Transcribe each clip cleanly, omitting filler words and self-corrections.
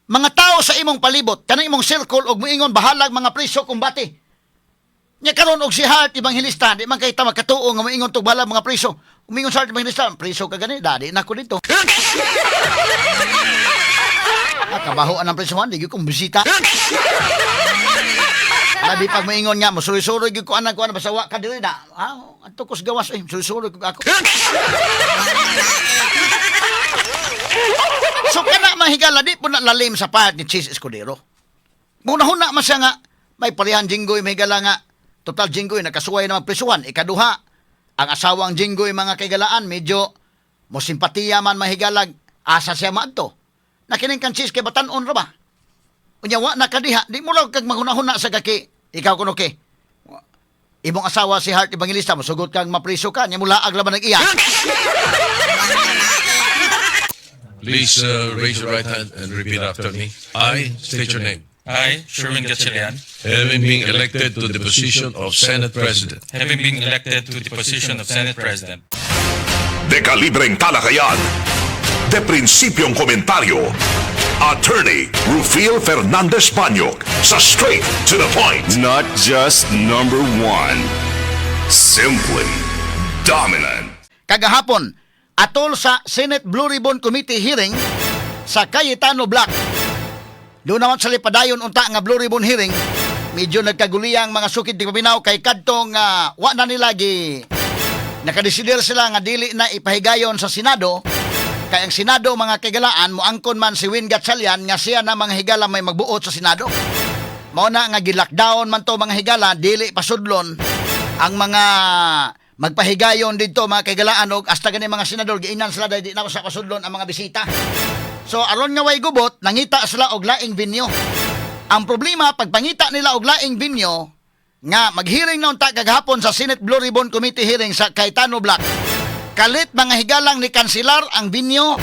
mga tao sa imong palibot, kanang imong circle og moingon bahalag mga preso kumbati. Nya karon og si Heart Evangelista, di man kay ta magkatuo nga moingon tug bahalag mga preso. Umingon sa Heart Evangelista, preso ka gani, dadi na ko dito. Kabaho ang presohan, di gyud kong bisita. Labi pag moingon nga, musuri-suri gyud ko anak ko basawa ka diri na. Adto ko sa gawas musuri-suri ko ako. So kana mahigala di po na lalim sa part ni Chis Escudero. Muna-huna man siya nga may parehan jinggoy mahigala nga total jinggoy nakasuway naman presuhan. Ikaduha, ang asawang jinggoy mga kaigalaan medyo mo simpatiya man mahigalag asa siya maadto. Nakining kan Chis kay batan-on ra ba? Unya wa na kadiha, di mo lang kag maghuna-huna sa kaki. Ikaw kuno ke. Imong asawa si Heart Evangelista mo sugot kang mapriso ka nya mula aglaban nag iya. Please raise your right hand and repeat after me. I state your name. I, Sherwin Gatchalian, Having been elected to the position of Senate President having been elected to the position of Senate President, De kalibreng talakayan, de prinsipyong komentaryo, Attorney Rufil Fernandez Banyok sa Straight to the Point. Not just number one, simply dominant. Kagahapon, atol sa Senate Blue Ribbon Committee hearing sa Cayetano Black. Doon naman sa lipadayon unta nga Blue Ribbon hearing, medyo nagkaguliyang mga sukid di paminaw kay kadtong wa na nila gi nakadesider sila nga dili na ipahigayon sa Senado. Kay ang Senado mga kagalaan mo angkon man si Win Gatchalian nga siya na mga higala may magbuot sa Senado. Mao na nga gi-lockdown man to mga higala dili pasudlon ang mga magpahigayon dito mga kagalaan og hasta gani mga senador giinan sila dahil di na sa pasudlon ang mga bisita. So aron nga way gubot nangita sila og laing binyo. Ang problema pagpangita nila og laing binyo nga maghearing na unta kagahapon sa Senate Blue Ribbon Committee hearing sa Cayetano Black. Kalit mga higalang ni kanselar ang binyo.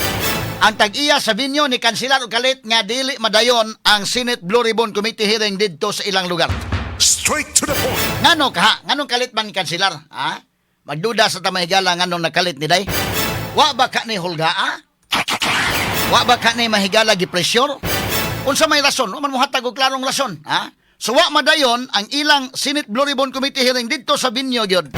Ang tag-iya sa binyo ni kanselar og kalit nga dili madayon ang Senate Blue Ribbon Committee hearing didto sa ilang lugar. Straight to the point. Ngano ka? Nganong kalit man ni kanselar? Ha? Magduda sa tamahigala nganong nakalit ni day? Wa ba ka ni hulgaa? Wa ba ka ni mahigala gi pressure? Unsa may rason? O man muhatag og klarong rason, ha? So wa madayon ang ilang Senate Blue Ribbon Committee hearing didto sa binyo gyud.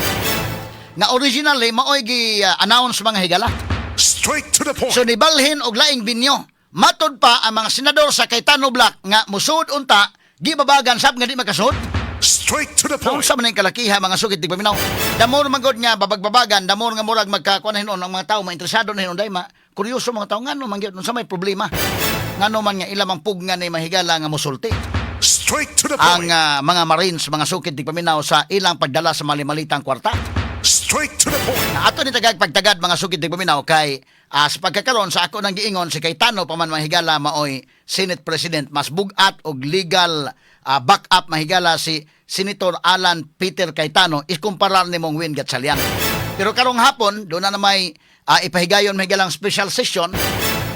Na originally maoy gi announce mga higala. Straight to the point. So nibalhin og laing binyo. Matod pa ang mga senador sa Cayetano Black nga musud unta gibabagan sab nga di makasud. Straight to the point. Unsa man ang kalakiha mga sugid di paminaw. Damor man gud nga babagbabagan, damor nga murag magkakuan hinon ang mga tawo mainteresado na hinon day kuryoso mga tawo ngano man gyud unsa may problema. Ngano man nga ilamang pugna ni mahigala nga mosulti. Straight to the Ang point. mga Marines, mga sukid di paminaw sa ilang pagdala sa mali-malitang kwarta. Straight to the point. Na ato ni tagag-pagtagad mga sukid di paminaw kay sa pagkakaroon sa ako nang giingon si Cayetano pa man mahigala maoy Senate President mas bugat og legal backup mahigala si Senator Alan Peter Cayetano ikumparar ni mong Win Gatchalian. Pero karong hapon doon na may ipahigayon mahigalang special session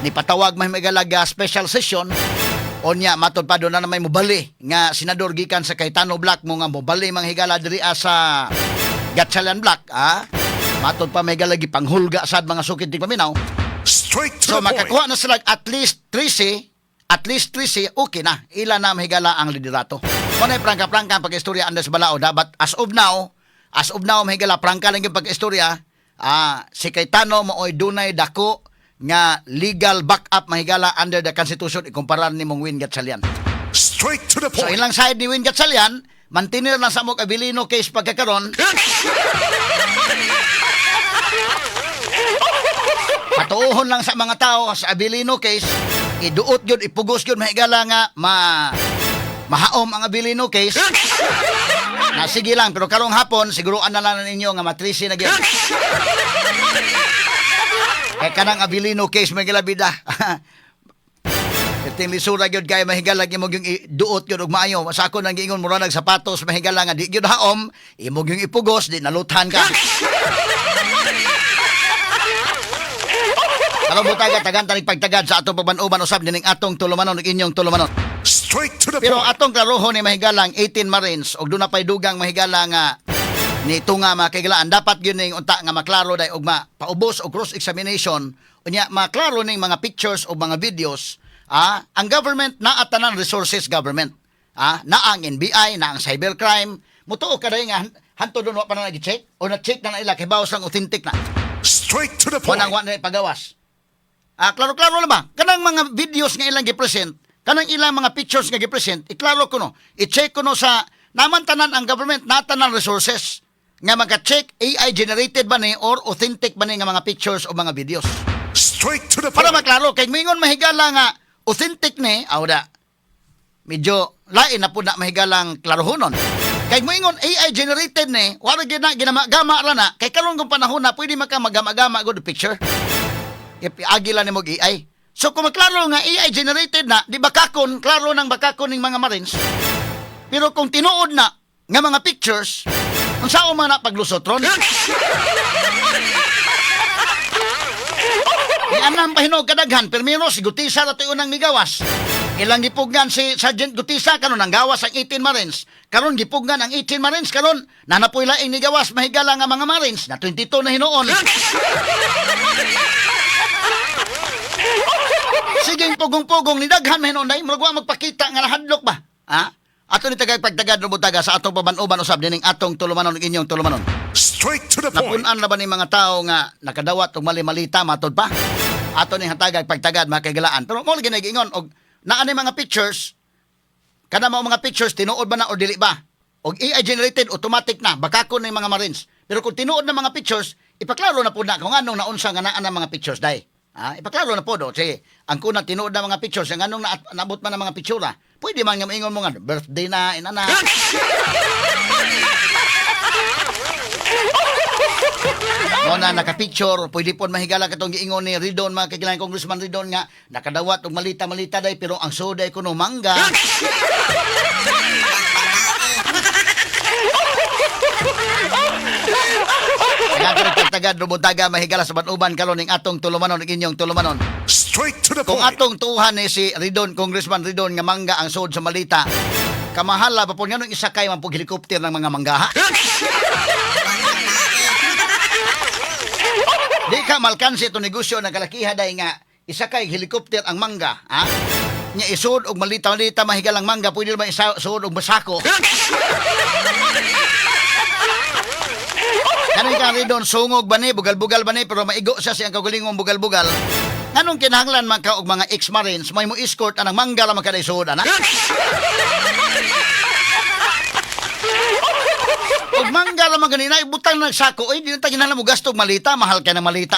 ni patawag mahigalag special session onya matod pa doon na may mubali nga senador gikan sa Cayetano Black mo nga mubali manghigala diri sa Gatchalian Black matod pa may galagi panghulga sad mga sukid di paminaw. Straight to So the point. makakuha na sila at least 13 okay na ila na mahigala ang liderato. Kunay prangka-prangka ang pag-istorya andes balao dapat as of now mahigala prangka lang yung pag-istorya si Cayetano mooy dunay dako nga legal backup mahigala under the Constitution ikumparar ni mong Win Gatchalian. Straight to the So point. ilang side ni Win Gatchalian mantinir lang sa mong Abilino case pagkakaroon. Patuuhon lang sa mga tao sa Abilino case, iduot yun, ipugos yun, mahigala nga, mahaom ang Abilino case. Na sige lang, pero karong hapon, siguruan na lang ninyo nga matrisi na gyud. Kaya kanang Abilino case, may gilabida. Iting lisura gyud kay mahigala imong yung duot gyud og maayo. Sa ako nang giingon mura nag sapatos mahigala nga di gyud haom, imong yung ipugos di naluthan ka. Alam mo tagan tanig pagtagad sa atong pabanuban usab dining atong tulumanon ug inyong tulumanon. Straight to the Pero point. atong klarohon ni mahigalang 18 Marines og doon na pay dugang mahigala nga ni tunga mga kaigalaan dapat gyud ning unta nga maklaro day og paubos og cross examination unya maklaro ning mga pictures o mga videos ang government na atanan resources government. Na ang NBI, na ang cybercrime, mutuo ka dahil nga hanto doon wa pa na nag-check o na-check na nila kay bawas lang authentic na. Straight to the Wanang point. wa na pagawas. Klaro-klaro lang ba? Kanang mga videos nga ilang gi-present, kanang ilang mga pictures nga gi-present, iklaro ko no. I-check ko no sa naman tanan ang government na tanan resources nga maka-check AI generated ba ni or authentic ba ni nga mga pictures o mga videos. Straight to the Para point. maklaro kay mingon mahigala nga authentic ni awda. Medyo lain na po na mahigalang klarohonon. Kay moingon AI generated ni, wala ginama-gama ra na, kay karon kung panahon na pwede maka magama-gama good picture. Agila ni mo AI. So kung maklaro nga AI generated na, di bakakon, klaro ng bakakon ng mga Marines. Pero kung tinuod na nga mga pictures, unsao man na paglusotron? Anang pahinog kadaghan, permiro si Gutisa na unang migawas. Ilang gipugnan si Sergeant Gutisa karon ang gawas ang 18 Marines. Karon gipugnan ang 18 Marines karon nanapoy laing ni gawas mahigala nga mga Marines na 22 na hinuon. Sige pugong-pugong ni daghan mahinon dai murag wa magpakita nga nahadlok ba? Ato ni tagay pagtagad no butaga sa atong paban-uban usab dining atong tulumanon ug inyong tulumanon. Straight to the point. Napun-an na ba ni mga tao nga nakadawat og mali-malita matod pa? Ato ni hatagag pagtagad makagalaan. Pero mo lagi nagingon og naa ni mga pictures kada mao mga pictures tinuod ba na o dili ba? Og AI generated automatic na bakakon ng mga Marines. Pero kung tinuod na mga pictures, ipaklaro na po na kung anong naunsa nga naa ng mga pictures dai. Ipaklaro na po do. Sige, ang kuna tinuod na mga pictures, ang anong naabot man ng mga pictura, pwede man nga maingon mo nga, birthday na, inana. Mo na naka-picture, pwede po mahigala katong giingon ni Ridon, mga kagilang Congressman Ridon nga, nakadawat og malita-malita day, pero ang soday kuno mangga. Tagad lumutaga mahigala sa banuban karon ning atong tulumanon ug inyong tulumanon. Straight to the Kung point. atong tuhan ni si Ridon, Congressman Ridon nga mangga ang sod sa malita, kamahala pa po nga nung isakay man po helicopter ng mga manggaha. Di ka malkansi ito negosyo na kalakiha day nga isakay helicopter ang mangga, Nya isod og malita-malita mahigalang mangga pwede naman isud og basako. Kanang kari doon, sungog ba ni, bugal-bugal ba ni, pero maigo siya siyang kagulingong bugal-bugal. Anong kinahanglan man ka og mga ex-marines, may mo escort anang mangga lang makadaisod, anak? Og mangga lang ganina, ibutang ng sako, di na taginan mo gasto og malita, mahal ka ng malita.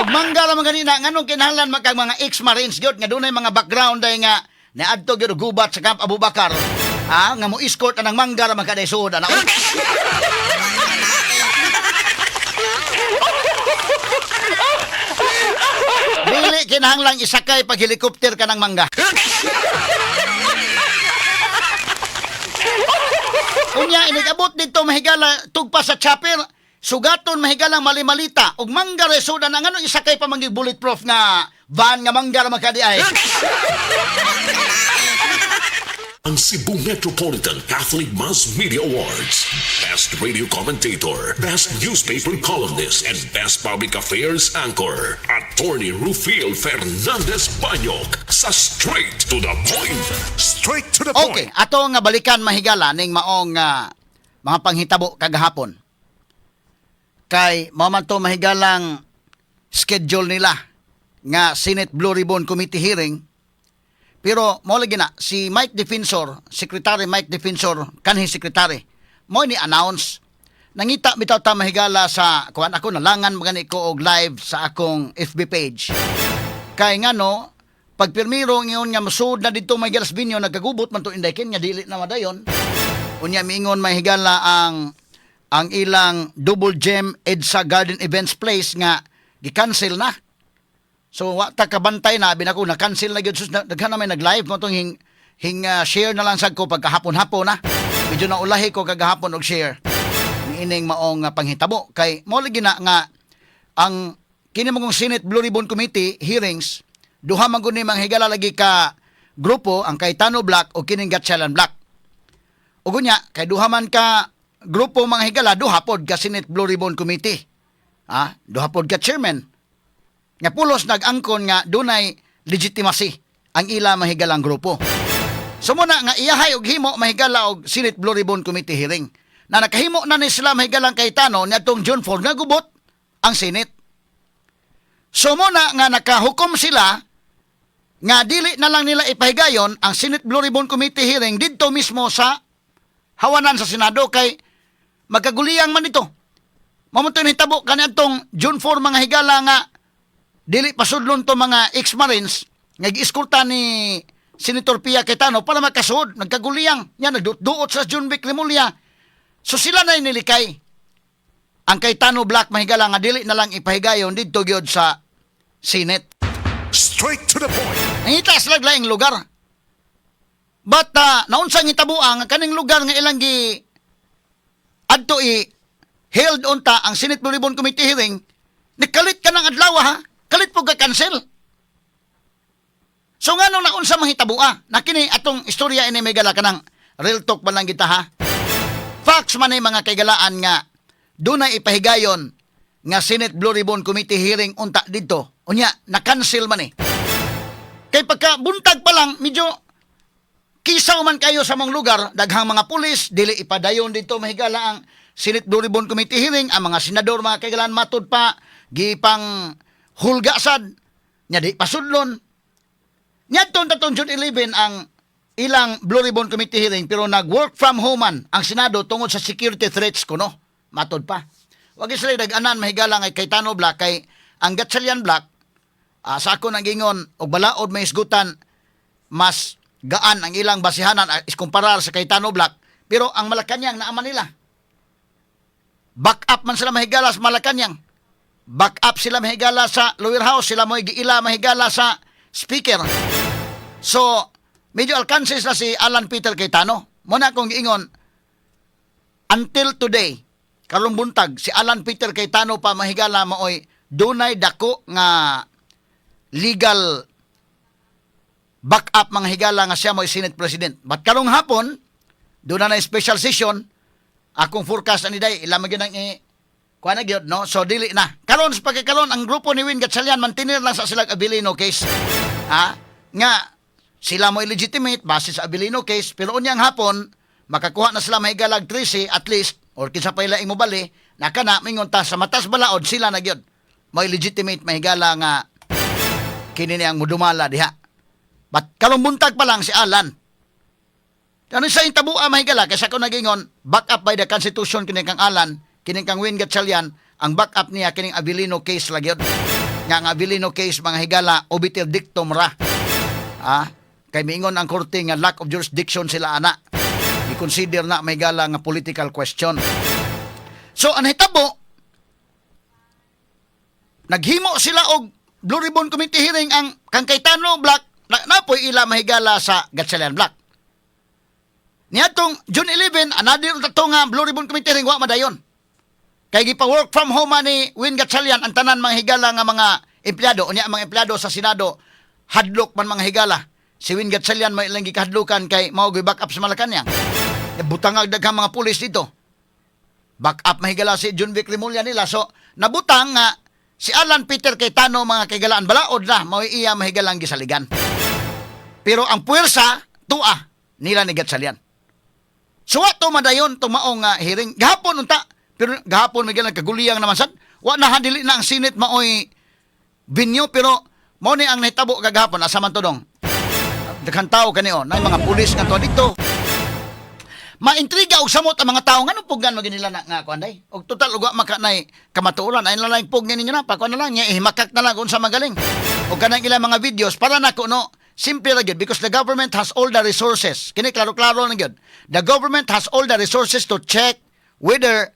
Og mangga lang ganina, anong kinahanglan man kang mga ex-marines, gyud nga dunay mga background day nga, naadto gyud gubat sa Camp Abubakar. Nga mo escort anang manggar magkadaysod ana. Dili kinahanglang isakay pag helicopter ka ng mangga. Unya inigabot dito mahigala tugpa sa chopper. Sugaton mahigalang mali-malita ug manggar resoda na ngano isakay pa mangi bulletproof nga van nga manggar makadiay. Ang Cebu Metropolitan Catholic Mass Media Awards. Best Radio Commentator, Best Newspaper Columnist, and Best Public Affairs Anchor. Attorney Rufil Fernandez Banyok sa Straight to the Point. Straight to the point. Okay, ato nga balikan mahigala ning maong mga panghitabo kagahapon. Kay maman to mahigalang schedule nila nga Senate Blue Ribbon Committee hearing. Pero mo lagi na si Mike Defensor, Secretary Mike Defensor, kanhi secretary, mo ni announce nangita bitaw ta mahigala sa kuan ako nalangan magani ko og live sa akong FB page. Kay ngano pagpirmiro ngiyon nga masud na dito may galas binyo nagkagubot man to inday ken nga dili na madayon. Unya miingon mahigala ang ilang Double Gem EDSA Garden Events Place nga gi-cancel na. So wa ta kabantay na binako na cancel na gyud sus daghan na may nag-live mo tong share na lang sad ko pagkahapon-hapon na. Medyo naulahi ko kagahapon og share. Niining maong panghitabo kay mo lagi na nga ang kini mong Senate Blue Ribbon Committee hearings duha man gud ni manghigala lagi ka grupo ang Cayetano Black o kining Gatchalan Black. Ug unya kay duha man ka grupo manghigala duha pod ka Senate Blue Ribbon Committee. Duha pod ka chairman. Nga pulos nag-angkon nga dunay legitimacy ang ila mahigalang grupo. So muna nga iyahay og himo mahigala og Senate Blue Ribbon Committee hearing. Na nakahimo na ni sila mahigalang Cayetano niadtong June 4 nga gubot ang Senate. So muna nga nakahukom sila nga dili na lang nila ipahigayon ang Senate Blue Ribbon Committee hearing didto mismo sa hawanan sa Senado kay magkaguliyang man ito. Mamunto hitabo kaniadtong June 4 mga higala nga dili pasudlon to mga ex-Marines nga giiskurta ni Senator Pia Cayetano para makasud, nagkaguliyang, yan, nagduot sa John Vic Rimulya. So sila na nilikay. Ang Cayetano Black mahigala nga dili na lang ipahigayon dito gyud sa Senate. Straight to the point. Nangita sila laing lugar. But naunsang itabuang kaning lugar nga ilang gi adto held unta ang Senate Blue Ribbon Committee hearing, nikalit ka ng adlaw ha, kalit po ka cancel. So nga nung naunsa mahitabuan, nakini atong istorya ini may gala ka ng real talk man lang kita ha. Facts man ay mga kaigalaan nga dunay ipahigayon nga Senate Blue Ribbon Committee hearing unta dito. Unya, na-cancel man eh. Kay pagka buntag pa lang, medyo kisaw man kayo sa mga lugar, daghang mga pulis, dili ipadayon dito mahigala ang Senate Blue Ribbon Committee hearing, ang mga senador, mga kaigalaan matod pa, gipang hulgasad, nya di pasudlon. Nyadton tatong June 11 ang ilang Blue Ribbon Committee hearing pero nag-work from home man ang Senado tungod sa security threats kuno. Matod pa. Wag sila dag-anan mahigala nga Cayetano Black kay ang Gatchalian Black sa ako nang gingon og balaod may isgutan mas gaan ang ilang basihanan is kumparar sa Cayetano Black pero ang Malacañang naaman nila. Back up man sila mahigala sa Malacañang. Back up sila mahigala sa lower house, sila mo giila mahigala sa speaker. So, medyo alkansis na si Alan Peter Cayetano. Muna kong giingon, until today, karong buntag, si Alan Peter Cayetano pa mahigala maoy dunay dako nga legal backup mga higala nga siya mo'y Senate President. But karong hapon, doon na special session, akong forecast ani day, ilang magyud ang kuha na gyud, no? So, dili na. Karon sa pagkakaroon, ang grupo ni Win Gatchalian, mantinir lang sa silang Abilino case. Nga, sila mo illegitimate, base sa Abilino case, pero unyang hapon, makakuha na sila mahigalag 13 at least, or kinsa pa ila imubali, naka na, mingon ta, sa matas balaod, sila na gyud. Mo illegitimate mahigala nga, kini niyang mudumala diha. But karong buntag pa lang si Alan. Ano sa intabua mahigala, kaysa ko nagingon, back up by the Constitution kining kang Alan, kining kang Win Gatchalian, ang backup niya kining Abilino case lagi yun. Nga ang Abilino case, mga higala, obiter dictum ra. Kay miingon ang korte nga lack of jurisdiction sila ana. I-consider na may higala nga political question. So, ang hitabo, naghimo sila og Blue Ribbon Committee hearing ang kang Cayetano Black, napoy ila mahigala sa Gatchalian Black. Niadtong June 11, another tato nga Blue Ribbon Committee hearing wa madayon. Kay gipa-work from home ni Win Gatchalian ang tanan mga higala nga mga empleyado, unya ang mga empleyado sa Senado, hadlok man mga higala. Si Win Gatchalian may ilang gikahadlukan kay mao gi back up sa Malacañang. Butang daghang mga pulis dito. Back up mahigala si John Vic Rimulya nila. So, nabutang nga si Alan Peter Cayetano mga kaigalaan balaod na mao iya mahigalang gisaligan. Pero ang puwersa tua nila ni Gatchalian. So, ato madayon tumaong hearing gahapon unta. Pero gahapon may galang kaguliyang naman sad. Wa na handili na ang Senate maoy binyo pero mao ni ang nahitabo kagahapon asa man to dong. Daghang tao kaniyo, nay mga pulis nga to dito. Maintriga og samot ang mga tao ngano pugan mo ginila na nga kuan day. Og total ug maka nay kamatuoran ay laing pug ninyo na pa kuan na lang nya makak na lang unsa magaling. Og kanang ilang mga videos para nako no simple ra gyud because the government has all the resources. Kini klaro-klaro na gyud. The government has all the resources to check whether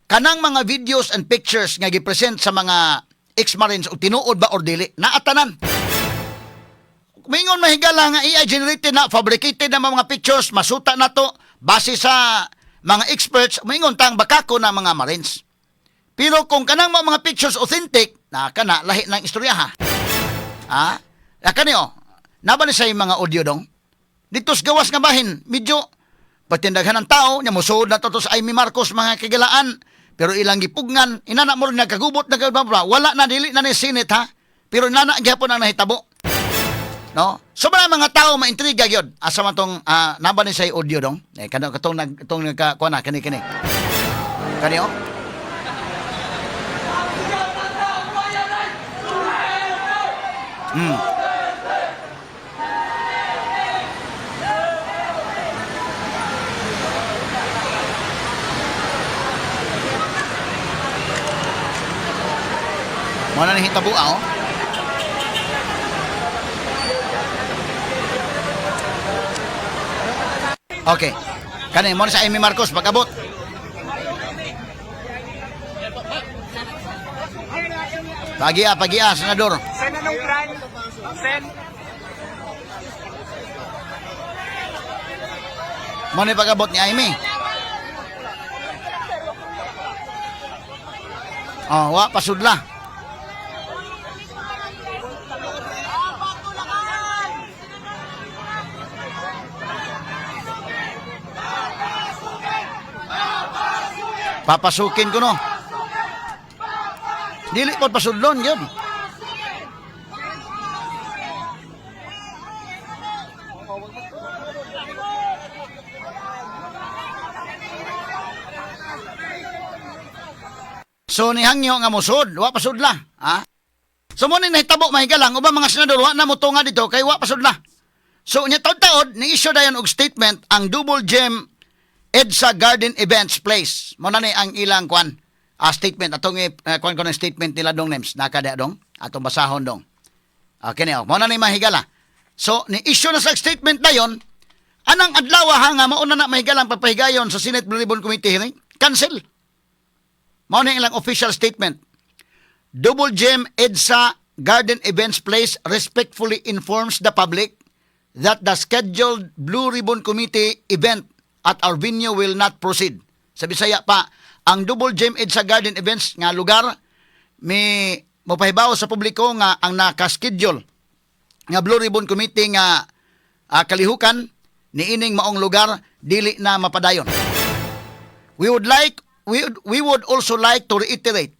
kanang mga videos and pictures nga gipresent sa mga ex-Marines o tinuod ba or dili naatanan. Mingon mahigala nga AI generated na fabricated na mga pictures masuta na to base sa mga experts mingon tang bakako na mga Marines. Pero kung kanang mga pictures authentic na kana lahi ng istorya ha. Kaniyo nabali sa mga audio dong. Dito sa gawas nga bahin medyo patindaghan ng tao nya mosuod na to sa Amy Marcos mga kigalaan Pero ilang gipugngan, inana mo rin nagkagubot, wala na, dili na ni Senate ha. Pero inana gyapon ang nahitabo. No? So mga tao maintriga gyud. Asa man tong naba ni say audio dong. Katong nagkuha na kani. Kani oh. Mo na hitabo oh. Okay. Kani mo na sa Amy Marcos pag-abot. Pagi-a, senador. Sen, anong plan? Sen? Mo na pag-abot ni Amy. Oh, wa pasudla. Papasukin ko no. Dili ko pasudlon yun. So ni hangyo nga musod, wa pasudla, ha? So mo ni nahitabo mahigalang uban mga senador wa na motunga dito kay wa pasudla. So nya taud-taud ni issue dayon og statement ang Double Gem EDSA Garden Events Place. Mo na ni ang ilang kwan statement atong kwan ko ng statement nila dong names nakada dong atong basahon dong. Okay niyo, mo na ni mahigala. So ni issue na sa statement dayon anang adlaw ha nga mauna na mahigalang papahigayon sa Senate Blue Ribbon Committee hearing. Cancel. Mao na ilang official statement. Double Gem EDSA Garden Events Place respectfully informs the public that the scheduled Blue Ribbon Committee event at our venue will not proceed. Sa Bisaya pa, ang Double Gem EDSA Garden Events nga lugar may mapahibaw sa publiko nga ang naka-schedule nga Blue Ribbon Committee nga kalihukan niining maong lugar dili na mapadayon. We would also like to reiterate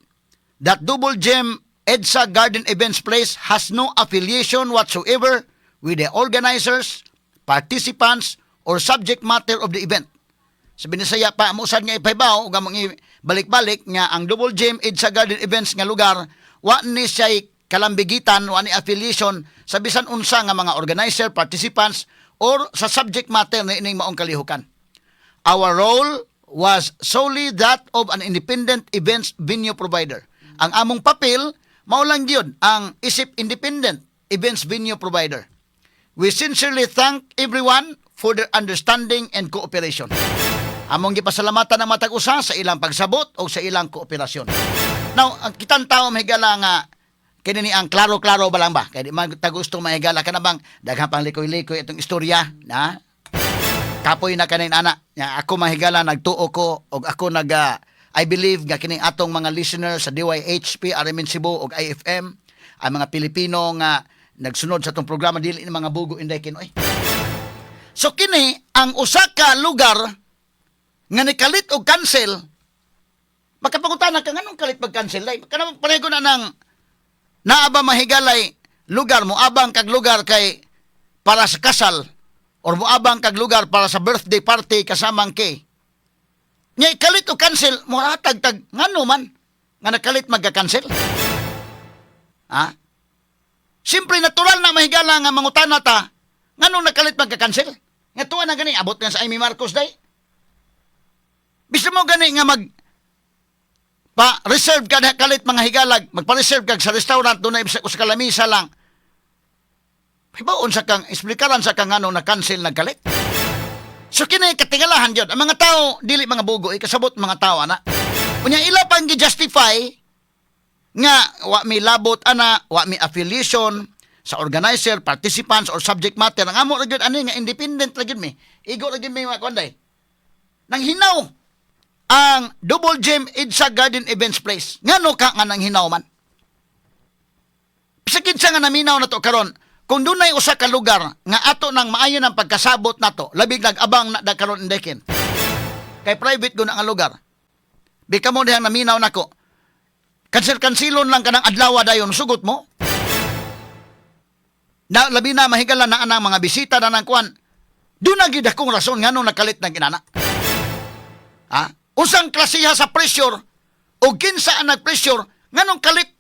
that Double Gem EDSA Garden Events Place has no affiliation whatsoever with the organizers, participants, or subject matter of the event. Sa Binisaya pa, musad nga ipahibaw, ug among balik-balik nga ang Double Gem EDSA Garden Events nga lugar, wa ni siya'y kalambigitan, wa ni affiliation sa bisan unsa nga mga organizer, participants, or sa subject matter na ining maong kalihukan. Our role was solely that of an independent events venue provider. Ang among papel, maulang yun, ang isip independent events venue provider. We sincerely thank everyone for their understanding and cooperation. Among gipasalamatan ng matag usa sa ilang pagsabot o sa ilang kooperasyon. Now, ang kitang tao mahigala nga kini ni ang klaro-klaro ba lang ba? Kaya di man tagustong mahigala ka na bang daghang pang likoy-likoy itong istorya na kapoy na kanin ana. Ako mahigala nagtuo ko o ako I believe nga kining atong mga listeners sa DYHP, RMN Cebu o IFM, ang mga Pilipino nga nagsunod sa itong programa dili ni mga bugo inday kinoy. So kini ang usa ka lugar nga nikalit og cancel. Makapangutan ka nganong kalit pag-cancel lay? Kanang pareho na nang naaba mahigalay lugar mo abang kag lugar kay para sa kasal or mo abang kag lugar para sa birthday party kasamang kay. Nya kalit og cancel mo tag ngano man nga nakalit magka-cancel. Ha? Simple natural na mahigala nga mangutana ta nganong nakalit magka-cancel. Nga tuwa na gani abot nga sa Amy Marcos day. Bisa mo gani nga reserve ka na kalit mga higalag, magpa-reserve ka sa restaurant doon na sa kalamisa lang. Hibaon sa kang, explikaran sa kang ano na cancel nagkalit. So kini katingalahan yun. Ang mga tao, dili mga bugo, ikasabot mga tao na. Kunya ila pang gi-justify nga wa mi labot ana, wa mi affiliation sa organizer, participants, or subject matter. Ang amo ra gyud ani nga independent ra gyud mi. Igo ra gyud mi mga konday. Nang hinaw ang Double Gem EDSA Garden Events Place. Ngano ka nga nang hinaw man? Sakit sa nga naminaw na to karon. Kung dunay usa ka lugar nga ato nang maayo ng pagkasabot nato, labig nag-abang na karon indekin. Kay private gud ang lugar. Bika mo dihang naminaw nako. Kansil-kansilon lang kanang adlaw dayon sugot mo. Na labi na mahigala na anang mga bisita na nang kuan. Doon na gid akong rason nganong nakalit ng inana. Ha? Usang klasiha sa pressure o kinsa ang nag-pressure nganong kalit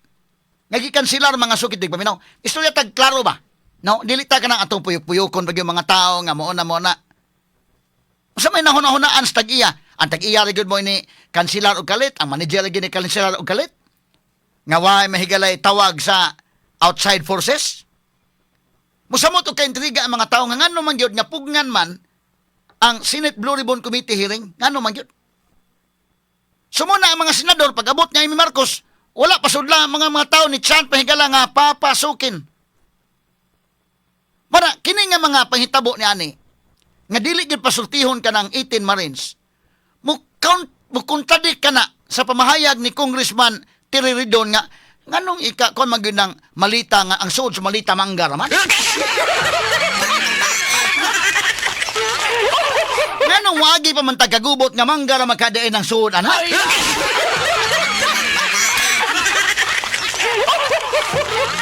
nagikansilar mga sukid di paminaw. Istorya tag klaro ba? No, dilita ka ng atong puyok-puyokon bagyo mga tao nga mo na. Sa may nahuna-hunaan sa tag-iya. Ang tag-iya rin mo ni kansilar o kalit. Ang manager rin ni kansilar o kalit. Nga waay mahigalay tawag sa outside forces. Musamot o kaintriga ang mga tao nga ngano man gyud nga pugnan man ang Senate Blue Ribbon Committee hearing. Ngano man gyud. Sumuna ang mga senador pag-abot nga ni Marcos, wala pa sudla ang mga tao ni Chan pahigala nga papasukin. Para kini nga mga panghitabo ni ani nga dili gid pasultihon ka ng 18 Marines. Mo kontradik ka na sa pamahayag ni Congressman Terry Ridon nga nganong ika kon maginang malita nga ang suod sa malita mangga raman. Nganong wagi pa man tagagubot nga mangga ra makadain ng suod ana?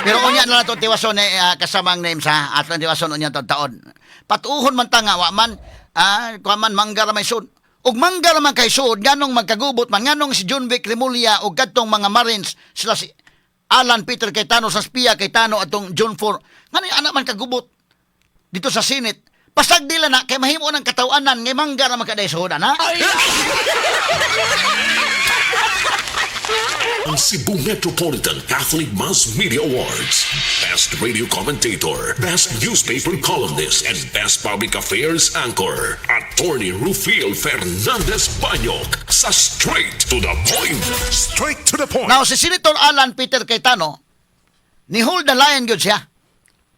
Pero unya na to tiwason ni kasamang name sa atong tiwason unya to taon. Patuhon man ta nga wa man kuan man mangga ra may suod. Ug mangga ra man kay suod nganong magkagubot man nganong si John Vic Remulla ug kadtong mga Marines sila si Alan Peter Cayetano sa Spia Cayetano atong John Ford. Ngano anak man kagubot dito sa Senate. Pasag dila na kay mahimo ng katawanan ngay mangga ra man kaday suod ana. Ang Cebu Metropolitan Catholic Mass Media Awards. Best Radio Commentator, Best Newspaper Columnist, and Best Public Affairs Anchor. Attorney Rufil Fernandez Banyok sa Straight to the Point. Straight to the point. Now si Senator Alan Peter Cayetano ni hold the line gyud siya.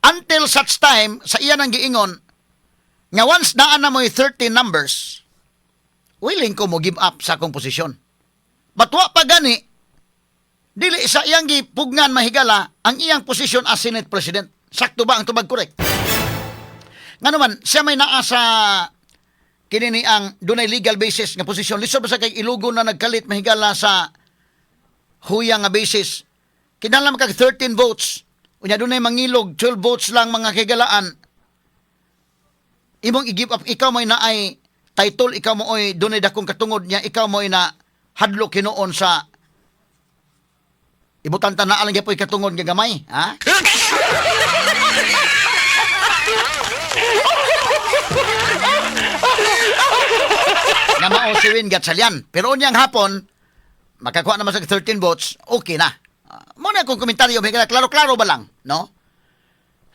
Until such time sa iya nang giingon nga once naa na mo'y 13 numbers, willing ko mo give up sa akong posisyon. Batwa pa gani, dili sa iyang gipugnan mahigala ang iyang posisyon as Senate President. Sakto ba ang tubag correct? Nga naman, siya may naa sa kinini ang dunay legal basis nga posisyon. Lisod ba sa kay ilugo na nagkalit mahigala sa huyang nga basis. Kinahanglan kag 13 votes. Unya dunay mangilog, 12 votes lang mga kigalaan. Imong i-give up, ikaw mo'y naay title, ikaw mo'y dunay dakong katungod niya, ikaw mo'y na hadlo kinoon sa ibutan ta na alang gyapon katungod nga gamay, ha? Nga mao si Win Gatchalian. Pero unyang hapon, makakuha naman sa 13 votes, okay na. Muna akong komentaryo, may klaro-klaro ba lang, no?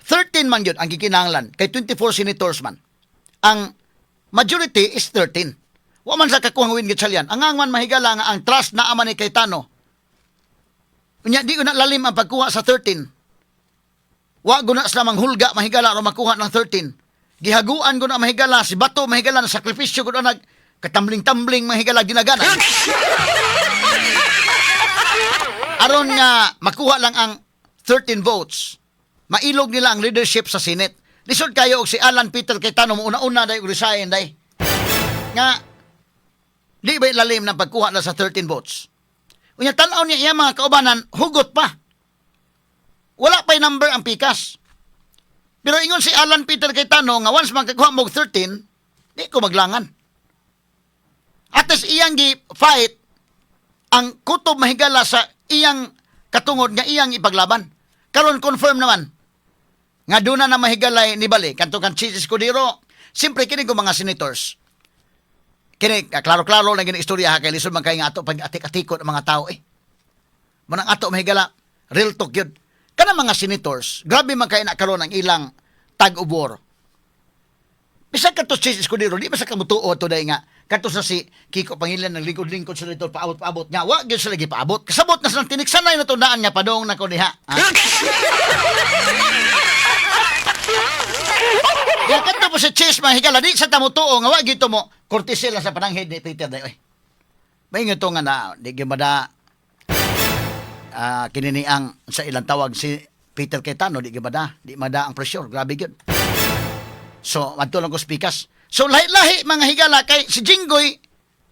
13 man yun ang gikinahanglan, kay 24 senators man. Ang majority is 13. Wa man sa kakuhang Win Gatchalian. Ang man mahigala nga ang trust na ama ni Cayetano. Unya di ko na lalim ang pagkuha sa 13. Wa guna sa manghulga mahigala ro makuha ng 13. Gihaguan guna mahigala si bato mahigala na sakripisyo guna nag katambling-tambling mahigala ginagana. Aron nga makuha lang ang 13 votes. Mailog nila ang leadership sa Senate. Lisod kayo og si Alan Peter Cayetano mo una-una day resign day. Nga di ba lalim ng pagkuha na sa 13 votes? Unya tan-aw niya iya mga kaubanan, hugot pa. Wala pa'y number ang pikas. Pero ingon si Alan Peter Cayetano nga once magkakuha mo 13, di ko maglangan. At as iyang gi-fight, ang kutob mahigala sa iyang katungod nga iyang ipaglaban. Karon confirm naman nga doon na mahigalay ni Bali, kanto kan Chisis Cudero, siyempre kini ko mga senators. Kini, klaro-klaro lang gini istorya ha, kay lisod man kayo nga ato, pag atik-atikot ang mga tao Manang ato mahigala, real talk yun. Kana mga senators, grabe man kayo nakaroon ang ilang tag-of-war. Bisag kanto Chisis Cudero, di ba sa kamutuo to day nga, kanto sa si Kiko Pangilinan, ng lingkod-lingkod sa dito, paabot-paabot nga, wag yun sa lagi paabot. Kasabot na sa tiniksanay na tundaan nga, padong na ko diha. Kaya kanto po si Chis mahigala, di sa tamutuo nga wag ito mo kortisel sa pananghid ni Peter day. May nga nga na di gimada kinini ang sa ilang tawag si Peter Cayetano, di gimada, di mada ang pressure, grabe gyud. So adto lang ko speakers. So lahi-lahi mga higala kay si Jinggoy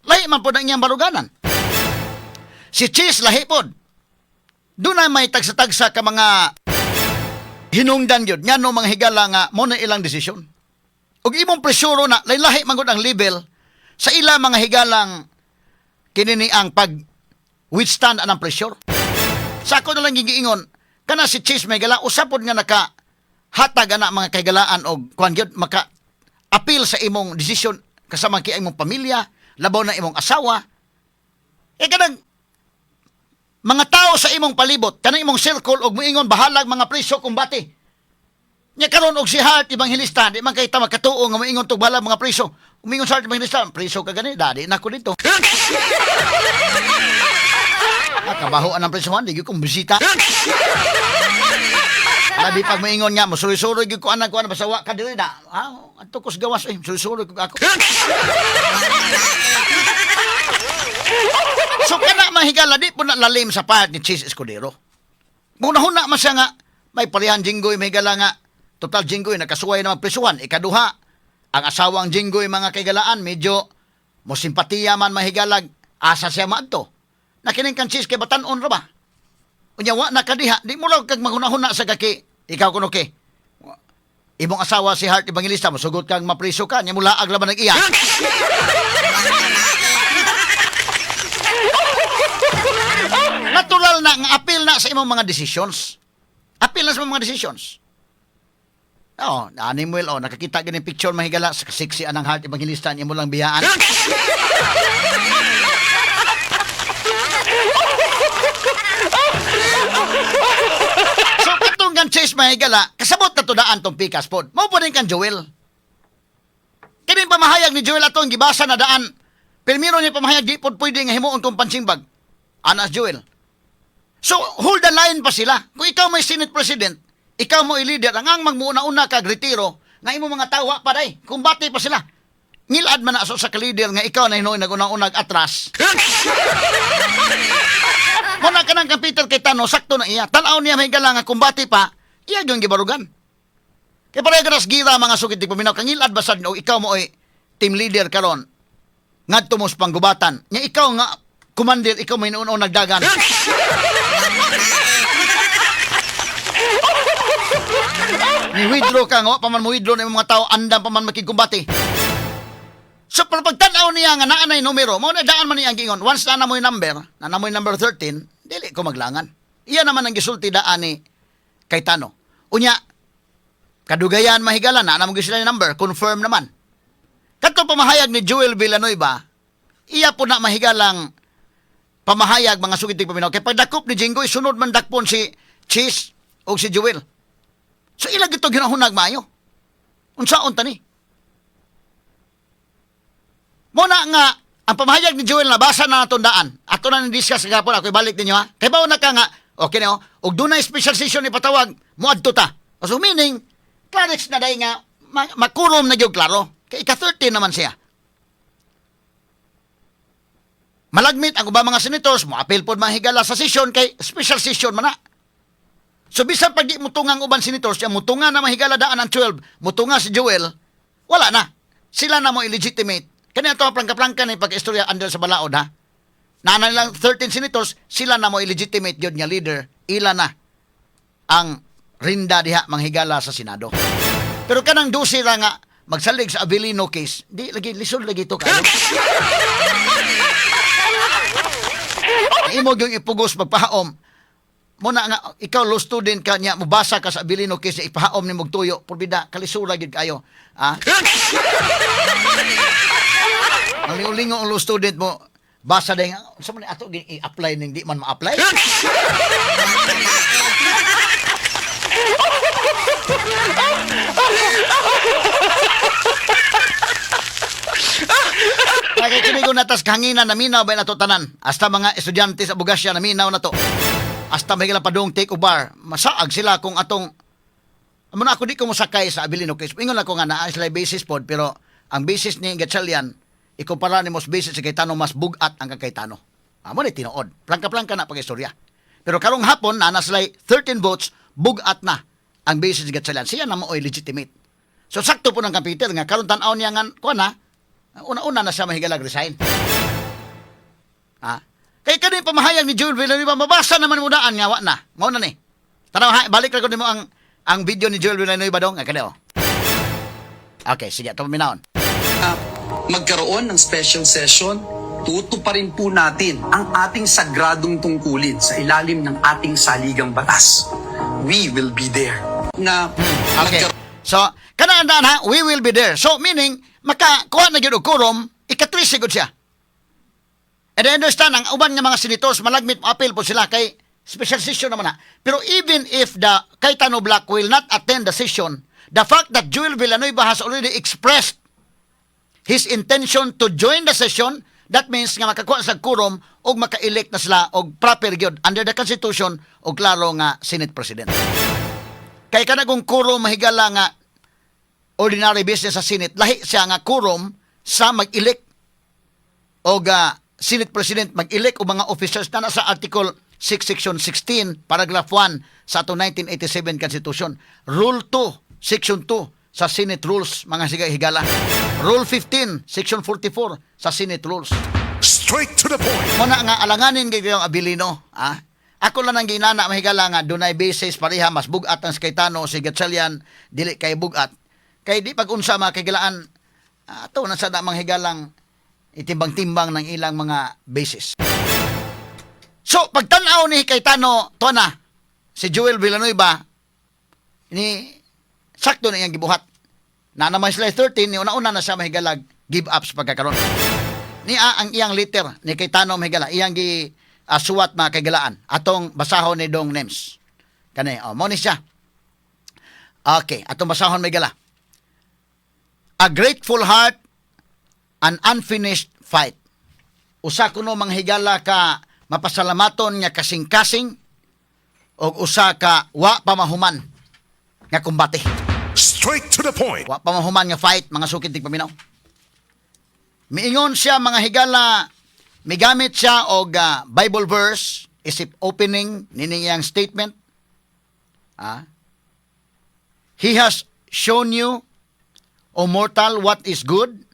lahi man po na iyang baruganan. Si Cheese lahipod. Doon na may tagsa-tagsa ka mga hinungdan yun. Nga no mga higala nga mo na ilang desisyon. Ug imong presyuro na lahi mangod ang level sa ila mga higalang kinini ang pag withstand anang pressure. Sa ako na lang gigiingon, kana si Cheese may gala usapod nga naka hatag ana mga kahigalaan og kuan gyud maka appeal sa imong desisyon kasama kay imong pamilya, labaw na imong asawa. Kanang mga tao sa imong palibot, kanang imong circle og moingon bahalag mga preso kumbati. Nya karon og si Heart Evangelista, di man kay ta makatuo nga moingon tog bahalag mga preso. Umingon sa Heart Evangelista, preso ka gani, dadi na ko dito. Kabahoan ang presohan, di gyud kong bisita. Labi pag moingon nga, masuloy-suloy gyud ko anak ko ana basawa ka diri na. Adto ko sa gawas masuloy-suloy ko ako. So kana mahigala di po na lalim sa part ni Cheese Escudero. Muna-huna man siya nga may palihan Jinggoy mahigala nga total Jinggoy nakasuway na magpresuhan. Ikaduha, ang asawang Jinggoy mga kaigalaan medyo mo simpatiya man mahigalag asa siya maadto. Nakining kan Cheese kay batan-on ra ba? Unya wa na kadiha, di mo lang kag maghuna-huna sa kaki. Ikaw kuno ke. Imong asawa si Heart Evangelista masugot kang mapriso ka nya mula aglaban nag iya. Natural na nga appeal na sa imong mga decisions. Appeal na sa imong mga decisions. Animal, nakakita gani picture mahigala sa sexy anang Heart Evangelista niya mo lang biyaan. So katong kan Chase mahigala, kasabot na tudaan tong pikas pod. Mao po din kan Joel. Kini pamahayag ni Joel atong gibasa na daan. Pirmiro niya pamahayag di pod pwede nga himuon kong pansingbag. Anas Joel. So, hold the line pa sila. Kung ikaw may Senate President, ikaw mo i-leader, ang magmuna-una kag retiro, nga imo mga tawa pa day, kumbati pa sila. Ngilad man na aso sa ka-leader nga ikaw na hinoy nagunang-unag atras. Muna ka ng Peter Cayetano, sakto na iya. Tanaw niya may galang nga kumbati pa, iya yung gibarugan. Kaya parang ganas gira mga sukit di paminaw, kangilad ba sad o ikaw mo ay team leader karon ngadto mo sa panggubatan. Nya ikaw nga commander, ikaw may noon nagdagan. Ni withdraw ka nga, paman mo withdraw na yung mga tao, andam paman makikumbati. So, pagtanaw niya nga naanay numero, mo na daan man niya ang gingon. Once na mo yung number 13, dili ko maglangan. Iya naman ang gisulti daan ni Cayetano. Unya, kadugayan mahigala na mo sila yung number, confirm naman. Kato pamahayag ni Joel Villanueva, iya po na mahigalang pamahayag mga sugitig paminaw. Kaya pagdakop ni Jinggoy, sunod man dakpon si Cheese o si Joel. So ilag ito ginahunag maayo. Unsaon tani? Muna nga, ang pamahayag ni Joel na basa na natundaan. Ato na ni-discuss kagapon, ako ibalik ninyo ha. Kaya ba na ka nga, okay na o doon na special session ni patawag, muadto ta. So meaning, clarix na dahi nga, makurom na yung klaro. Kaya ika-13 naman siya. Malagmit ang ubang mga senators mo appeal pod mahigala sa session kay special session man na. So bisan pag di mutungang uban senators, yung mutunga na mahigala daan ang 12, mutunga si Joel, wala na. Sila na mo illegitimate. Kanya ito ang plangka-plangka na pag-istorya under sa balaod ha. Nana nilang 13 senators, sila na mo illegitimate yun nga leader, ila na ang rinda diha manghigala sa Senado. Pero kanang 12 ra nga magsalig sa Avelino case, di lagi lisod lagi to kayo. Imo yung ipugos magpahaom. Muna nga ikaw law student ka niya mubasa ka sa Avelino case ipahaom ni mugtuyo porbida kalisura gid kayo. Ang lingo ang law student mo basa day nga unsa man ato i-apply ning di man ma-apply. Kaya kinigo natas kahanginan na minaw ba na to tanan. Hasta mga estudyante sa Bugasya na minaw na to. Hasta may padung take over. Masaag sila kung atong muna ako di ko musakay sa Avelino case. Ingon ako nga na sila basis pod pero ang basis ni Gatchalian ikumpara ni mos basis si Cayetano mas bugat ang Cayetano. Amo ni tinuod. Plangka-plangka na pag-istorya. Pero karong hapon na sila 13 votes bugat na ang basis ni Gatchalian. Siya na mo legitimate. So sakto po ng computer nga karon tan-aw niya nga kuan na una-una na siya mahigalag resign. Kay kanin pamahayag ni Joel Villanueva, mabasa naman mo daan nga, wa na. Mao na ni. Tanaw ha, balik ra ko nimo ang video ni Joel Villanueva dong, kada oh. Okay, sige, ito paminaon. Magkaroon ng special session, tutuparin po natin ang ating sagradong tungkulin sa ilalim ng ating saligang batas. We will be there. Na Okay. So, kanaan ha, we will be there. So, meaning, makakuha na gyud og quorum, ika-3 sigud siya. And I understand, ang uban nga mga senators, malagmit appeal po sila kay special session naman na. Pero even if the Cayetano Black will not attend the session, the fact that Joel Villanueva has already expressed his intention to join the session, that means nga makakuha sa quorum o maka-elect na sila og proper gyud under the Constitution o klaro nga Senate President. Kay kanagong quorum mahigala nga ordinary business sa Senate, lahi siya nga quorum sa mag-elect o Senate President mag-elect o mga officers na nasa Article 6, Section 16, Paragraph 1 sa atong 1987 Constitution. Rule 2, Section 2 sa Senate Rules, mga higala. Rule 15, Section 44 sa Senate Rules. Straight to the point. Muna nga alanganin kayo abilino. Ako lang ang ginana mahigala nga dunay basis pareha mas bugat ang Cayetano si Gatchalian dili kay bugat. Kay di pag unsa makigilaan ato na sa damang higalang itimbang-timbang ng ilang mga basis. So, pagtanaw ni Cayetano, to na, si Joel Villanueva, ni sakto na iyang gibuhat. Na naman slide 13, ni una-una na siya mahigalag, give up sa pagkakaroon. Ang iyang letter ni Cayetano mahigala, iyang suwat mga kagalaan. Atong basahon ni Dong Nems. Kani, mo ni siya. Okay, atong basahon mahigala. A grateful heart, an unfinished fight. Usa kuno manghigala ka mapasalamaton nga kasing-kasing o usa ka wa pamahuman nga kumbate. Straight to the point. Wa pamahuman nga fight, mga sukid tig paminaw. Miingon siya mga higala, migamit siya og Bible verse isip opening nining iyang statement. He has shown you, O mortal, what is good.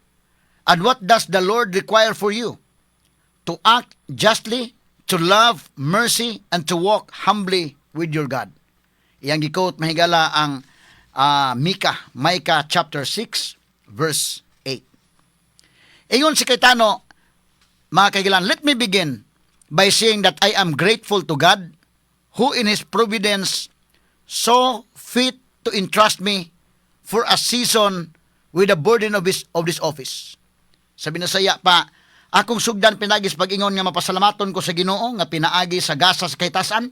And what does the Lord require for you? To act justly, to love mercy, and to walk humbly with your God. Iyang gikot mahigala ang Micah chapter 6, verse 8. Ingon si Cayetano, mga kaigilan, let me begin by saying that I am grateful to God who in His providence saw fit to entrust me for a season with the burden of this office. Sabi na saya pa, akong sugdan pinagis pag-ingon nga mapasalamaton ko sa Ginoo nga pinaagi sa gasa sa kahitasan.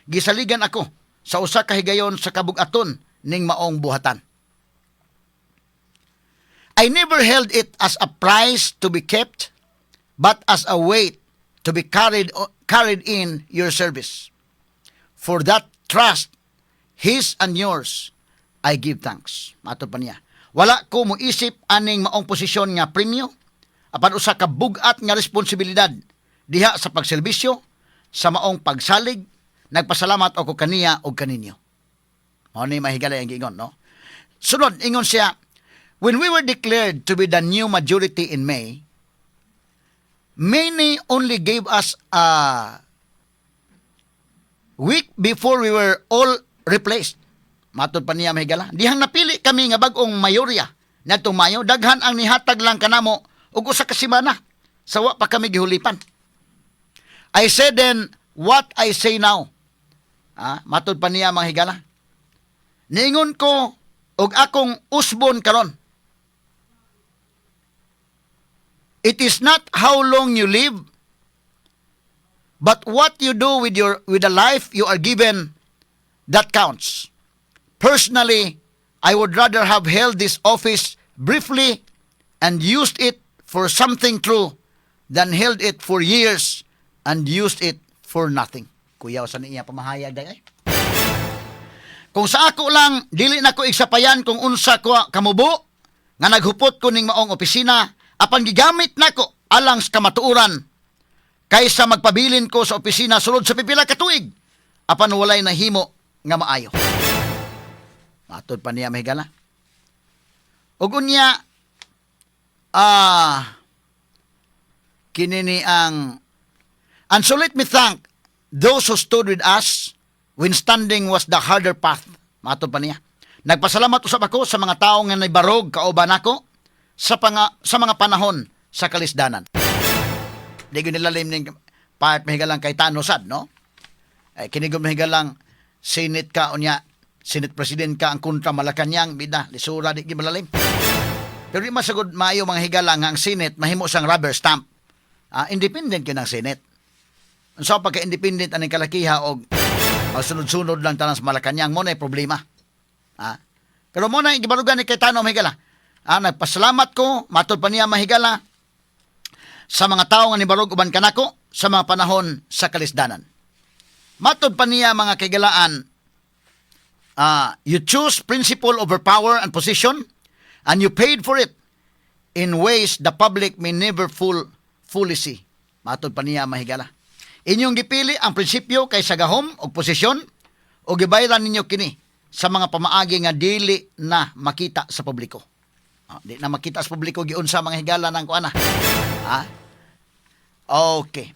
Gisaligan ako sa usa ka higayon sa kabugaton ning maong buhatan. I never held it as a prize to be kept, but as a weight to be carried in your service. For that trust, His and yours, I give thanks. Matod pa niya. Wala ko moisip aning maong posisyon nga premyo, apan usa ka bugat nga responsibilidad diha sa pagserbisyo, sa maong pagsalig, nagpasalamat ako kaniya o kaninyo. Mao ni mahigala ang giingon, no? Sunod, ingon siya, when we were declared to be the new majority in May, many only gave us a week before we were all replaced. Matod pa niya mahigala. Dihang napili kami nga bag-ong mayorya natong Mayo, daghan ang nihatag lang kanamo ug usa ka semana. Sawa pa kami gihulipan. I said then what I say now. Matod pa niya mahigala. Niingon ko og akong usbon karon. It is not how long you live, but what you do with the life you are given that counts. Personally, I would rather have held this office briefly and used it for something true than held it for years and used it for nothing. Kuyaw sa niya pamahayag day. Kung sa ako lang, dili na ko igsapayan kung unsa ko kamubo, nga naghupot ko ning maong opisina, apan gigamit nako alang sa kamatuoran, kaysa magpabilin ko sa opisina sulod sa pipila ka tuig, apan walay nahimo nga maayo. Matod pa niya mahigala. Ug unya kinini ang And so let me thank those who stood with us when standing was the harder path. Matod pa niya. Nagpasalamat usab ako sa mga tao nga naibarog kauban ako sa mga panahon sa kalisdanan. Di ko nilalim ning part mahigalang kay Tano sad, no? Ay kinigom mahigalang Senate ka unya, Senate President ka ang kontra Malacañang, bida, lisura di gibalalim. Pero di masagod maayo mga higala nga ang Senate mahimo siyang rubber stamp. Independent yun ang Senate. So pagka-independent aning kalakiha og sunod-sunod lang tanan sa Malacañang mo na problema. Pero mo na gibarugan ni kay Tano mahigala. Nagpasalamat ko matod pa niya mahigala sa mga tao nga nibarog uban kanako sa mga panahon sa kalisdanan. Matod pa niya mga kaigalaan, you choose principle over power and position, and you paid for it in ways the public may never fully see. Matod pa niya mahigala. Inyong gipili ang prinsipyo kaysa gahom o posisyon o gibayran ninyo kini sa mga pamaagi nga dili na makita sa publiko. Di na makita sa publiko giun sa mga higala ng kuana. Okay.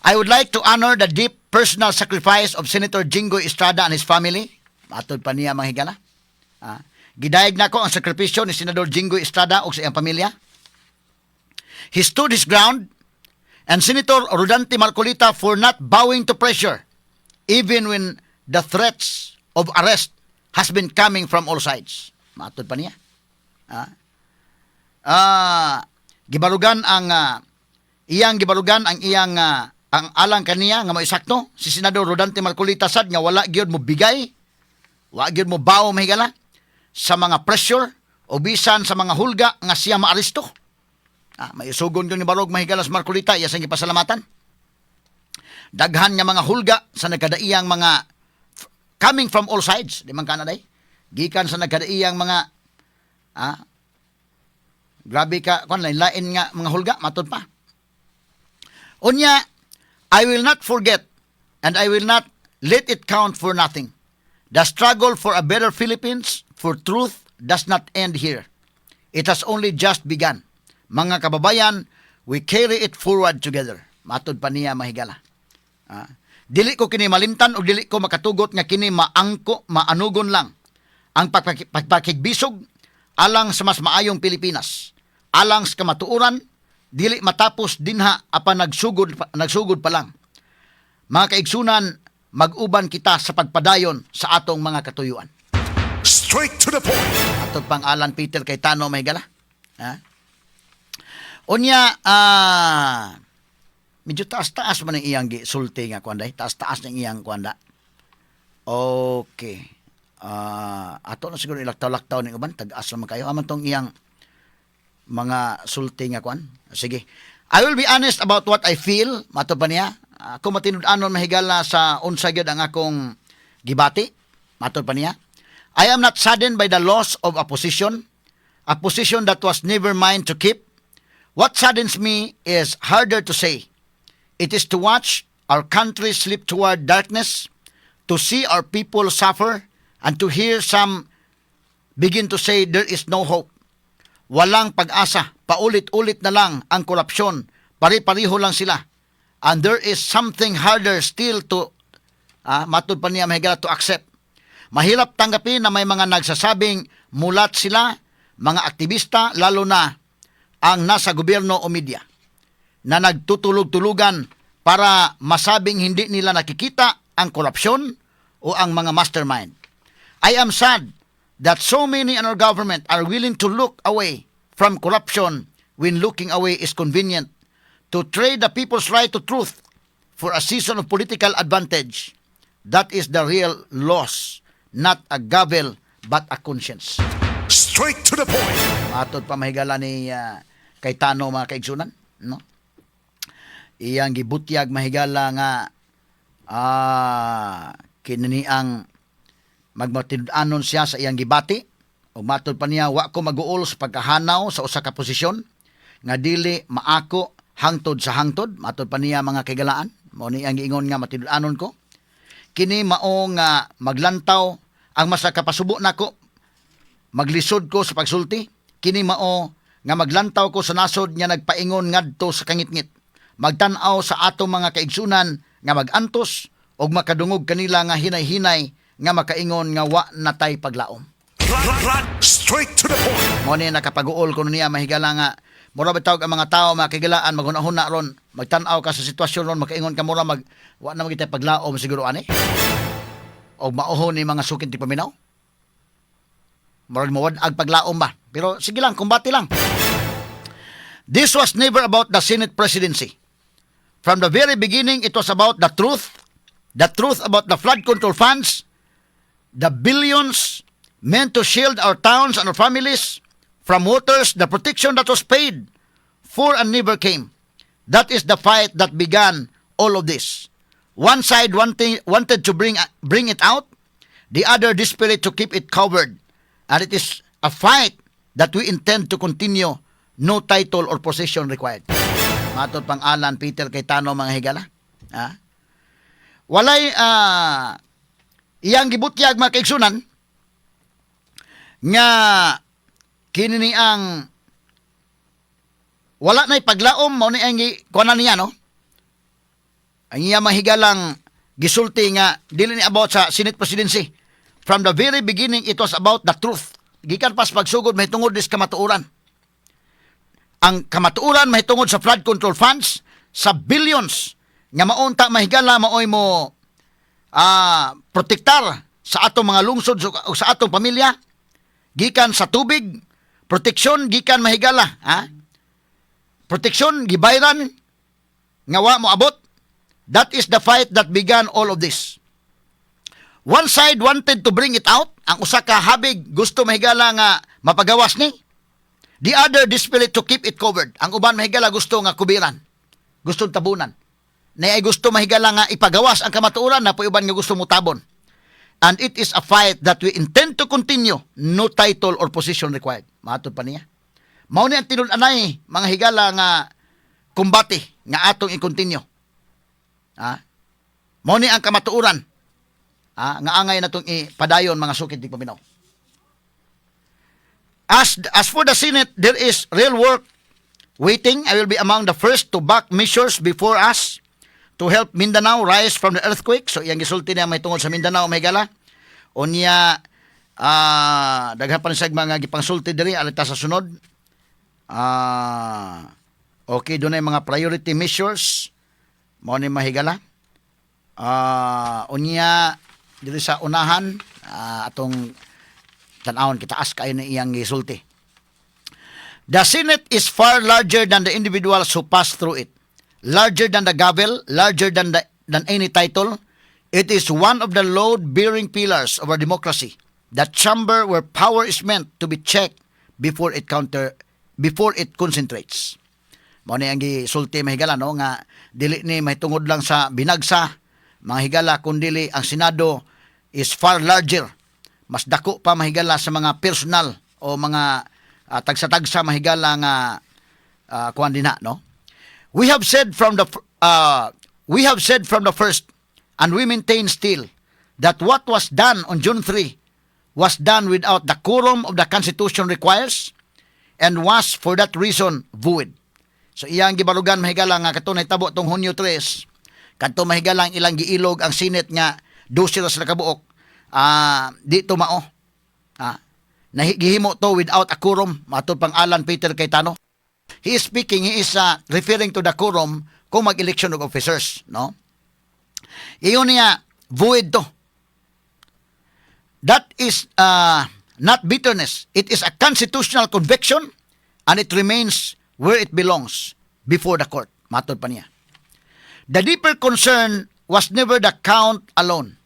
I would like to honor the deep personal sacrifice of Senator Jingoy Estrada and his family. Matod pa niya mga higala. Gidayeg na ko ang sakripisyo ni Senador Jingoy Estrada o sa iyang pamilya. He stood his ground, and Senator Rodante Marcolita for not bowing to pressure even when the threats of arrest has been coming from all sides. Matod pa niya. Gibarugan ang iyang ang alang kaniya nga maisakto si Senador Rodante Marcolita sad nga wala gyud mo bigay, wala gyud mo bawo mahigala sa mga pressure o bisan sa mga hulga nga siya maaresto. May sugon yun ni Barog mahigala sa Marcolita, iya sang gipasalamatan. Daghan nga mga hulga sa nagkadaiyang mga coming from all sides, di man kanaday. Gikan sa nagkadaiyang mga grabe ka kon lain nga mga hulga matud pa. Unya, I will not forget and I will not let it count for nothing. The struggle for a better Philippines, for truth, does not end here. It has only just begun. Mga kababayan, we carry it forward together. Matod pa niya mahigala. Dili ko kini malimtan o dili ko makatugot nga kini maanugon lang ang pagpakigbisog alang sa mas maayong Pilipinas. Alang sa kamatuoran, dili matapos dinha apan nagsugod pa lang. Mga kaigsunan, mag-uban kita sa pagpadayon sa atong mga katuyuan. Straight to the point. Atong pang Alan Peter kay Tano mahigala. Unya, medyo taas-taas man ang iyang sulti nga kuanday. Taas-taas ng iyang kuanda. Okay. Ato na siguro ilaktaw-laktaw ng uban. Tag-as naman kayo. Aman tong iyang mga sulti nga kuan. Sige. I will be honest about what I feel. Mato pa niya. Kung matinud-anon mahigala sa unsa gyud ang akong gibati. Mato pa niya. I am not saddened by the loss of a position that was never mine to keep. What saddens me is harder to say. It is to watch our country slip toward darkness, to see our people suffer, and to hear some begin to say there is no hope. Walang pag-asa, paulit-ulit na lang ang korupsyon, pari-pariho lang sila. And there is something harder still to, matud pa niya mahigala, to accept. Mahirap tanggapin na may mga nagsasabing mulat sila, mga aktivista, lalo na ang nasa gobyerno o media, na nagtutulog-tulugan para masabing hindi nila nakikita ang korupsyon o ang mga mastermind. I am sad that so many in our government are willing to look away from corruption when looking away is convenient, to trade the people's right to truth for a season of political advantage. That is the real loss, not a gavel but a conscience. Straight to the point. Matod pa mahigala ni kay Tano mga kaigsunan, no? Iyang gibutyag mahigala nga kinini ang magmatinud-anon siya sa iyang gibati o matod pa niya wa ko mag-uol sa pagkahanaw sa usa ka posisyon nga dili maako hangtod sa hangtod. Matod pa niya mga kaigalaan, mao ni ang giingon nga matinud-anon ko kini mao nga maglantaw ang mas kapasubo nako, maglisod ko sa pagsulti. Kini mao nga maglantaw ko sa nasod nga nagpaingon ngadto sa kangitngit. magtan-aw sa atong mga kaigsunan nga magantos og makadungog kanila nga hinay-hinay nga makaingon nga wa natay paglaom. Straight to the point. Mo ni nakapag-uol kuno niya mahigala nga mura bitawg ang mga tao makigilaan maghunahuna ron magtan-aw ka sa sitwasyon ron makaingon ka mura wa na magitay paglaom siguro ani. Og mauhon ni mga sukin ti paminaw. Murag mawad-ag paglaom ba. Pero sige lang, kumbati lang. This was never about the Senate presidency. From the very beginning, it was about the truth about the flood control funds, the billions meant to shield our towns and our families from waters, the protection that was paid for and never came. That is the fight that began all of this. One side wanted to bring it out, the other desperate to keep it covered. And it is a fight that we intend to continue, no title or position required. Matod pang Alan Peter Cayetano mga higala. Ha? Walay iyang gibutyag mga kaigsunan nga kini ni ang wala na'y paglaom mo ni ang kuanan niya no. Ang iya mahigalang gisulti nga dili ni about sa Senate presidency. From the very beginning, it was about the truth. Gikan pas pagsugod, mahitungod dis kamatuuran. Ang kamatuuran mahitungod sa flood control funds, sa billions, nga maunta mahigala maoy mo protektar sa atong mga lungsod o sa atong pamilya, gikan sa tubig, proteksyon, gikan mahigala. Proteksyon, gibayran, nga wa mo abot. That is the fight that began all of this. One side wanted to bring it out. Ang usa ka habig gusto mahigala nga mapagawas ni. The other desperate to keep it covered. Ang uban mahigala gusto nga kubiran. Gusto tabunan. Na ay gusto mahigala nga ipagawas ang kamatuoran na po uban nga gusto mutabon. And it is a fight that we intend to continue. No title or position required. Maatod pa niya. Mao ni ang tinun-anay mga higala nga kumbati nga atong i-continue. Mao ni ang kamatuoran. Nga angay na itong ipadayon mga sukid di paminaw. As for the Senate, there is real work waiting. I will be among the first to back measures before us to help Mindanao rise from the earthquake. So iyang gisulti niya may tungod sa Mindanao may gala. O niya daghan pa sa mga gipangsulti diri alita sa sunod. Okay, doon ay mga priority measures. Mao ni mahigala. Unya dito sa unahan atong tan-awon kitaas kayo na iyang gisulti. The Senate is far larger than the individuals who pass through it. Larger than the gavel, larger than any title. It is one of the load-bearing pillars of our democracy. The chamber where power is meant to be checked before it concentrates. Mao ni ang gisulti mahigala no nga dili ni mahitungod lang sa binagsa mga higala kundili ang Senado is far larger. Mas dako pa mahigala sa mga personal o mga tagsa-tagsa mahigala nga kuan dinha no. We have said from the first and we maintain still that what was done on June 3 was done without the quorum of the Constitution requires and was for that reason void. So iyang gibalugan mahigala nga katunay tabo tong Hunyo 3 kadto mahigalang ilang giilog ang Senate nga 12 ra sa kabuok di to mao nahigihimo to without a quorum matod pang Alan Peter Cayetano. He is speaking, he is referring to the quorum kung mag-election of officers no. Iyon niya void to. That is not bitterness, it is a constitutional conviction and it remains where it belongs before the court matod pa niya. The deeper concern was never the count alone.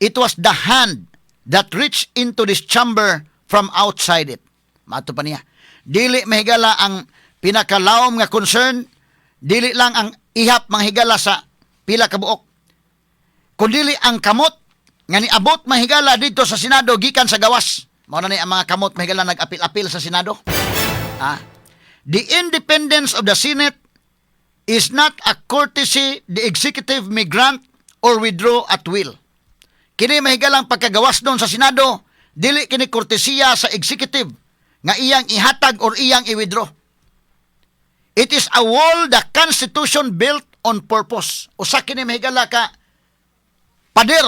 It was the hand that reached into this chamber from outside it. Mato pa niya. Dili mahigala ang pinakalawom nga concern, dili lang ang ihap manghigala sa pila ka buok. Kundili ang kamot nga niabot mahigala dito sa Senado gikan sa gawas. Mao na ni ang mga kamot mahigala nag-apil-apil sa Senado. The independence of the Senate is not a courtesy the executive may grant or withdraw at will. Kini mahigalang pagkagawas doon sa Senado, dili kini kortesiya sa executive nga iyang ihatag or iyang i-withdraw. It is a wall the Constitution built on purpose. Usa kini mahigala ka pader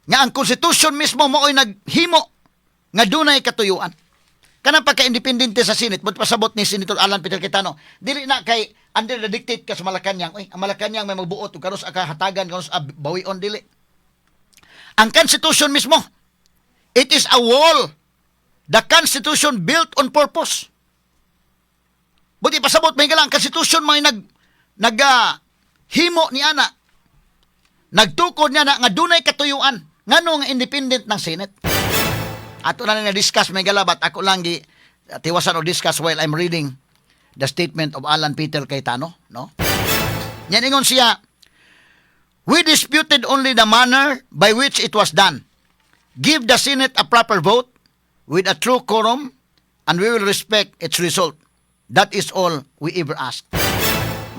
nga ang Constitution mismo mo'y naghimo nga dunay katuyuan. Kanang pagka-independente sa Senate, but pasabot ni Senator Alan Peter Cayetano, dili na kay under the dictate ka sa Malacañang. Uy, ang Malacañang may magbuot ug kanos aka hatagan kanos bawion dili. Ang Constitution mismo, it is a wall the Constitution built on purpose. Buti pasabot may galang Constitution may himo ni ana. Nagtukod niya na nga dunay katuyuan ngano nga independent ng Senate. Ato na discuss may galabat ako lang gi tiwasan o discuss while I'm reading the statement of Alan Peter Cayetano, no? Yan ingon siya, we disputed only the manner by which it was done. Give the Senate a proper vote with a true quorum and we will respect its result. That is all we ever ask.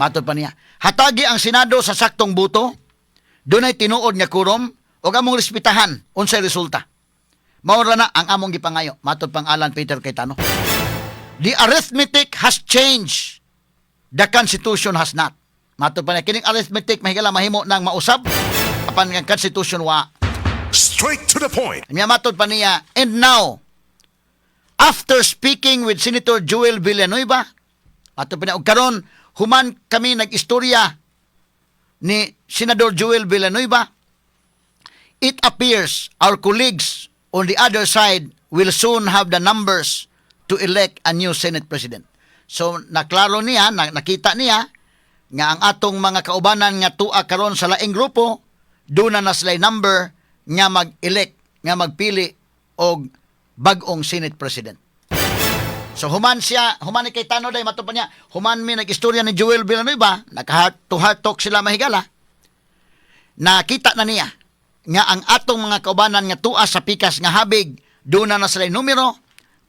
Matod pa niya. Hatagi ang Senado sa saktong buto, dunay tinuod nga quorum, o among respetahan unsay resulta. Maura na ang among gipangayo. Matod pang Alan Peter Cayetano. The arithmetic has changed. The Constitution has not. Matod pa niya. Kining arithmetic mahigala mahimo nang mausab. Apan ang Constitution wa. Straight to the point. Miya matod pa niya. And now, after speaking with Senator Joel Villanueva, matod pa niya, og karon human kami nag-istorya ni Senador Joel Villanueva, it appears our colleagues on the other side will soon have the numbers to elect a new Senate President. So, naklaro niya, nakita niya, nga ang atong mga kaubanan nga tua karon sa laing grupo, doon na sila number nga mag-elect, nga magpili og bagong Senate President. So, human ni Cayetano day, matupan niya, human mi nag-istorya ni Joel Villanueva, naka-heart-to-heart talk sila mahigala, nakita na niya, nga ang atong mga kaubanan nga tua sa pikas nga habig, doon na sila numero,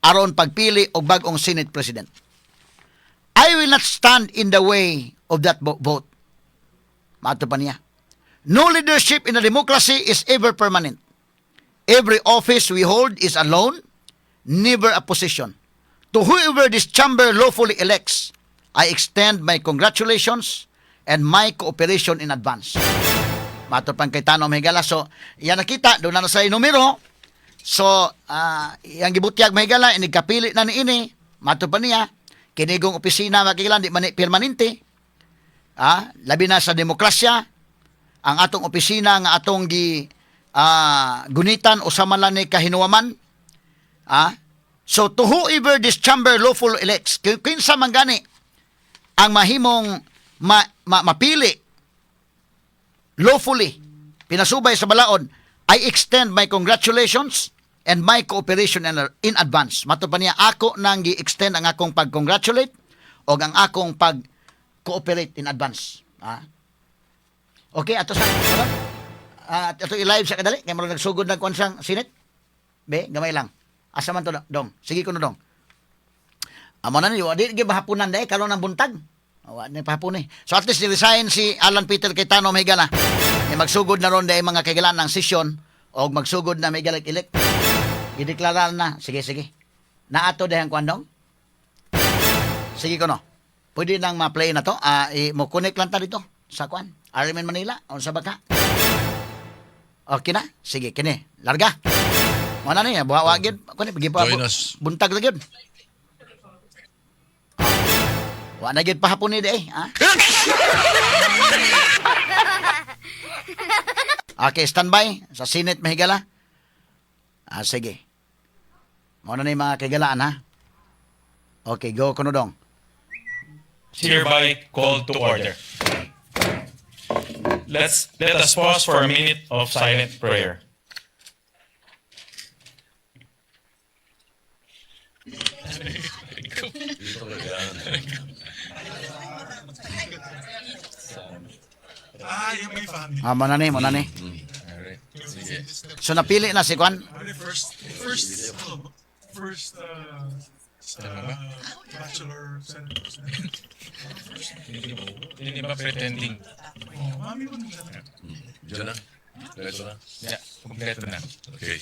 aron pagpili og bagong Senate President. I will not stand in the way of that vote. Mato pa niya. No leadership in a democracy is ever permanent. Every office we hold is a loan, never a position. To whoever this chamber lawfully elects, I extend my congratulations and my cooperation in advance. Mato pang Cayetano mahigala. So, yan nakita, doon na sa numero. So, yang gibutyag mahigala, inigkapili na ni ini. Mato pa niya, kinigong opisina makikilan, di man permanente. Labi na sa demokrasya, ang atong opisina nga atong gunitan o samalan ni kahinuwaman. So, to whoever this chamber lawful elects, kinsa man gani ang mahimong mapili lawfully, pinasubay sa balaod, I extend my congratulations and my cooperation in advance. Mato pa niya, ako nang gi-extend ang akong pag-congratulate o ang akong pag-cooperate in advance. Okay, ato sa ato i-live sa kadali, kaya marunong nagsugod ng konsang Senate. Be, gamay lang. Asa man to, dong? Sige ko na, dong. Amo na niyo, di gibahapunan dahil, karon ng buntag. Ni pahapon eh. So at least niresign si Alan Peter Cayetano mahigala. Magsugod na ron dahil mga kaigalan ng sesyon o magsugod na mahigala elect. Ideklara na. Sige. Naato dahil ang kwandong? Sige ko no. Pwede nang ma-play na to. Mo-connect lang ta dito sa kwan. Armin Manila. O sa baka. Okay na? Sige, kini. Larga. Mana ni? Buhawagin. Join us. Buntag lagi yun. Wa na gid pahapon ni day, Okay, standby sa Senate mahigala. Sige. Mo na ni mga kaigalaan ha. Okay, go kuno dong. Hereby called to order. Let us pause for a minute of silent prayer. Mo na ni. So napili na si Kwan. First bachelor senate. Hindi ba pretending? Diyan na? Diretso na? Yeah, kompleto na. Okay.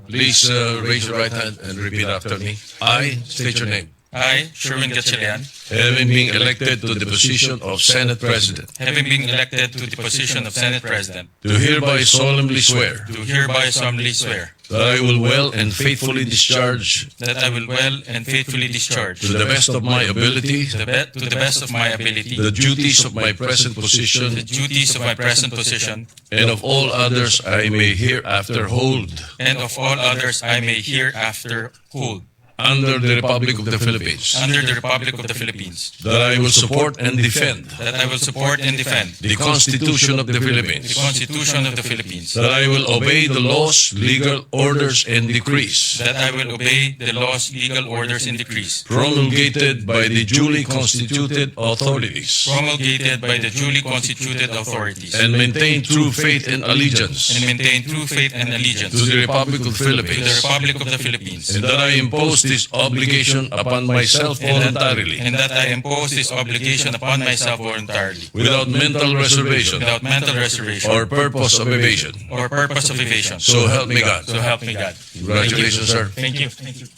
Please raise your right hand and repeat after me. I state your name. I, Sherwin Gatchalian, having been elected to the position of Senate President, having been elected to the position of Senate President, do hereby solemnly swear do hereby solemnly swear that I will well and faithfully discharge, that I will well and faithfully discharge to the best of my ability, to the best of my ability the duties of my present position the duties of my present position and of all others I may hereafter hold and of all others I may hereafter hold under the Republic of the Philippines, under the Republic of the Philippines, that I will support and defend that I will support and defend the Constitution of the the Philippines, Constitution of the Philippines, that I will obey the laws, legal orders, and decrees that I will obey the laws, legal orders, and decrees promulgated by the duly constituted authorities, promulgated by the duly constituted authorities, and maintain true faith and allegiance and maintain true faith and allegiance to the Republic of the to the Philippines, Republic of the Philippines, and that I impose this obligation upon myself voluntarily, and that I impose this obligation upon myself voluntarily, without mental reservation without mental reservation or purpose of evasion. or purpose of evasion. So help me God. So help me God. Congratulations, sir. Thank you. Thank you.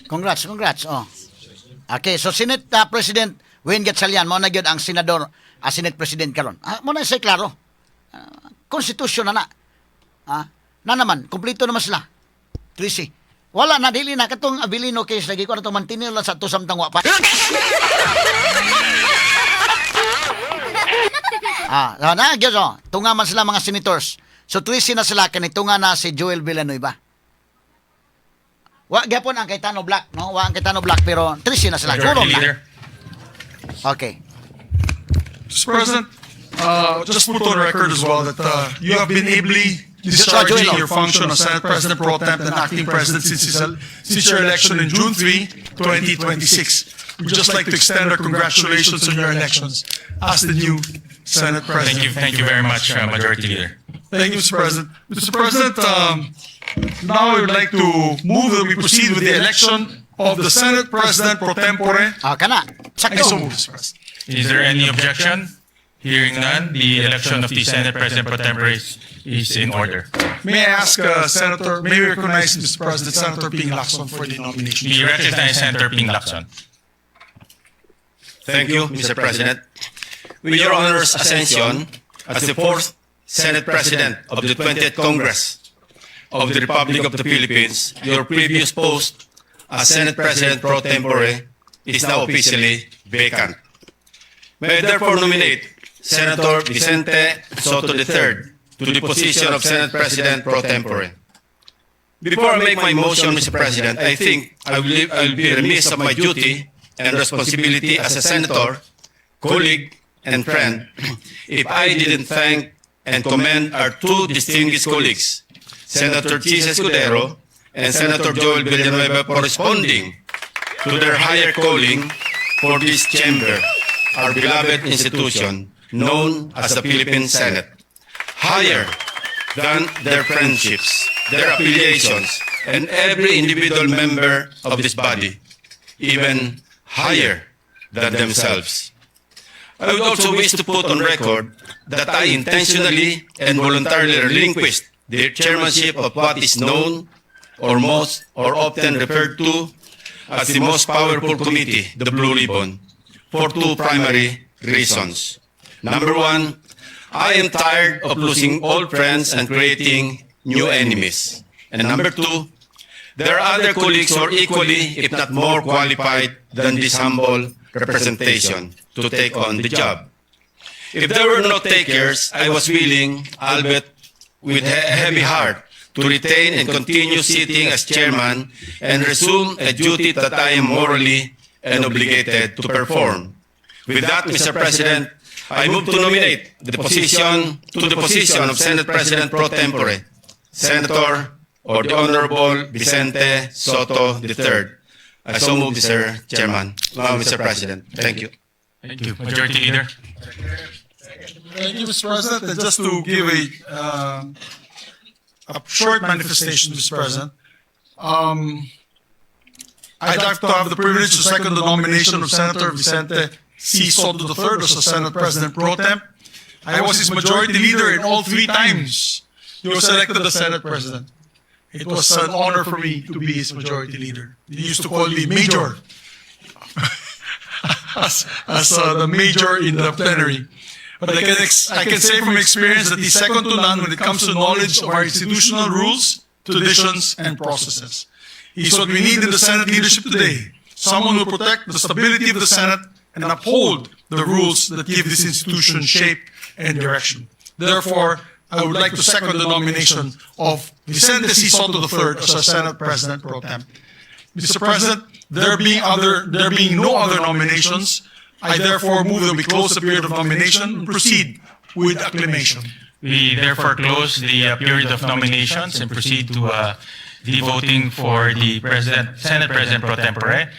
Congrats. Oh. Okay, so Senate President Win Gatchalian mo na gyud ang senador, Senate President karon. Mo na say klaro. Konstitusyon na. Na naman, kumpleto naman sila. Tracy. Wala na dili na katong Abilino case lagi ko na to mantinil lang sa tusam tangwa pa. Na gyud oh. Tunga man sila mga senators. So Tracy na sila kanitunga na si Joel Villanueva. Wa gyapon ang Cayetano Black, no? Wa ang Cayetano Black pero Tracy na sila. Majority Kulong Leader. na. Okay. Mr. President, just put on record as well that you have been ably discharging your function as Senate President Pro Temp and Acting President since your election in June 3, 2026. We'd just like to extend our congratulations on your elections as the new Senate President. Thank you very much, Majority Leader. Thank you, Mr. President. Mr. President, now I would like to move that we proceed with the election of the Senate President Pro Tempore. Kana. Thank you so Sakto. much, Mr. President. Is there any objection? Hearing none, the election of the Senate President Pro Tempore is in order. May I ask Senator, may we recognize Mr. President, Senator Ping Lacson for the nomination? We recognize Senator Ping Lacson. Thank you, Mr. President. With your honor's ascension as the fourth Senate President of the 20th Congress of the Republic of the Philippines, your previous post as Senate President Pro Tempore is now officially vacant. May I therefore nominate Senator Vicente Soto III to the position of Senate President Pro Tempore. Before I make my motion, Mr. President, I think I will be remiss of my duty and responsibility as a senator, colleague, and friend if I didn't thank and commend our two distinguished colleagues, Senator Chis Escudero and Senator Joel Villanueva, for responding to their higher calling for this chamber, our beloved institution known as the Philippine Senate. Higher than their friendships, their affiliations, and every individual member of this body, even higher than themselves. I would also wish to put on record that I intentionally and voluntarily relinquished the chairmanship of what is known or most or often referred to as the most powerful committee, the Blue Ribbon, for two primary reasons. Number one, I am tired of losing old friends and creating new enemies. And number two, there are other colleagues who are equally, if not more qualified than this humble representation to take on the job. If there were no takers, I was willing, albeit with a heavy heart, to retain and continue sitting as chairman and resume a duty that I am morally and obligated to perform. With that, Mr. President, I move to nominate to the position of Senate President Pro Tempore, Senator or the Honorable Vicente Soto III. I so move, Mr. Chairman. Mr. President. Thank you. Thank you. Majority Leader. Thank you, Mr. President. And just to give a short manifestation, Mr. President, I'd like to have the privilege to second the nomination of Senator Vicente C. Soto III as the Senate President Pro Temp. I was his majority leader in all three times he was elected as Senate President. It was an honor for me to be his majority leader. He used to call me Major as the major in the plenary. But I can say from experience that he's second to none when it comes to knowledge of our institutional rules, traditions, and processes. He's what we need in the Senate leadership today. Someone who will protect the stability of the Senate and uphold the rules that give this institution shape and direction. Therefore, I would like to second the nomination of Vicente C. Soto III as our Senate President Pro Tem. Mr. President, there being no other nominations, I therefore move that we close the period of nomination and proceed with acclamation. We therefore close the period of nominations and proceed to the voting for the Senate President Pro Tempore.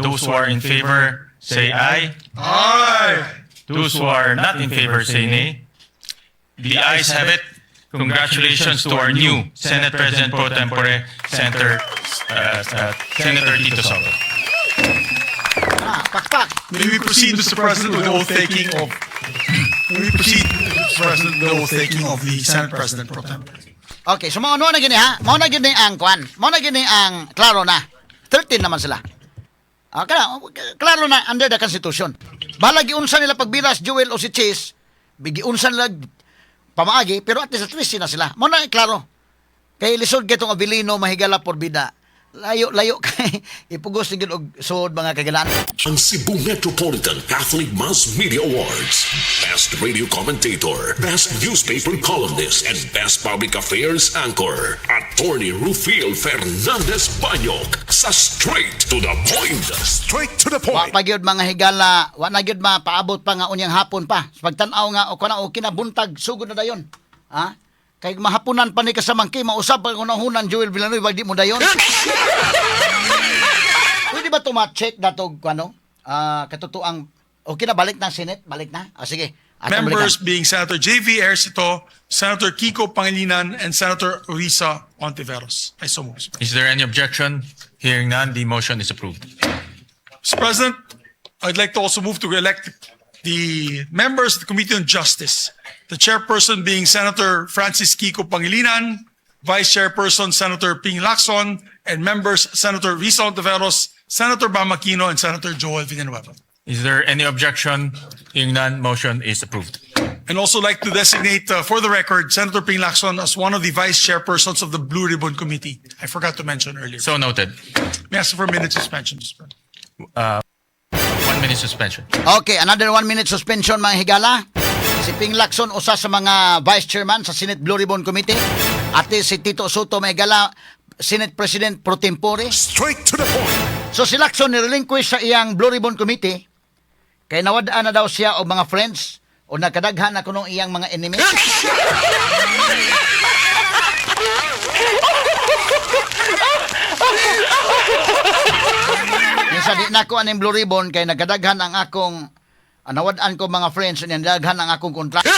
Those who are in favor, say aye. Aye! Those who are not in favor, say nay. The ayes have it. Congratulations to our new Senate President Pro Tempore, Senator Tito Soto. Pakpak. May we proceed, Mr. President, with the oath-taking of... May we proceed, Mr. President, with the oath-taking of the Senate President Pro Tempore. Okay, so mao na gini ha. Mao na gini ang kwan. Mao na gini ang klaro na. 13 naman sila. Klaro na under the Constitution. Balagi unsa nila pagbiras Joel o si Chase, bigi unsa nila pamaagi, pero at least 13 na sila. Mao na klaro. Kay lisod kitong Abilino mahigala por bida. Layo kay ipugos ni og suod mga kagalaan. Ang Cebu Metropolitan Catholic Mass Media Awards. Best Radio Commentator, Best Newspaper Columnist, and Best Public Affairs Anchor. Attorney Rufil Fernandez Banyok sa Straight to the Point. Straight to the Wa Point. pa gyud mga higala, wa na gyud mapaabot pa nga unyang hapon pa. Pagtan-aw nga o kana o kinabuntag sugod na dayon. Ha? Kay mahapunan pa ni kasamangki mausab pag unahunan Joel Villanueva di mo dayon. Pwede ba tumat-check datog ano? Katotoang okay na balik na Senate, balik na. Sige. Members being Senator J.V. Ercito, Senator Kiko Pangilinan, and Senator Risa Ontiveros. I so move. Is there any objection? Hearing none, the motion is approved. Mr. President, I'd like to also move to elect the members of the Committee on Justice. The chairperson being Senator Francis Kiko Pangilinan, Vice Chairperson Senator Ping Lacson, and members Senator Risa Ontiveros, Senator Bam Aquino, and Senator Joel Villanueva. Is there any objection? Hearing none, motion is approved. And also like to designate, for the record, Senator Ping Lacson as one of the vice chairpersons of the Blue Ribbon Committee. I forgot to mention earlier. So noted. May I ask for a minute suspension, Mr. President? 1 minute suspension. Okay, another 1 minute suspension mga higala. Si Ping Lacson, usa sa mga vice chairman sa Senate Blue Ribbon Committee. At si Tito Soto mga higala, Senate President pro tempore. Straight to the point. So si Lacson nirelinquish sa iyang Blue Ribbon Committee kay nawadaan na daw siya og mga friends o nakadaghan na kunong iyang mga enemies. Minsan di na ako aning Blue Ribbon kay nagkadaghan ang akong nawadaan ko mga friends o nagdaghan ang akong kontra. Kaya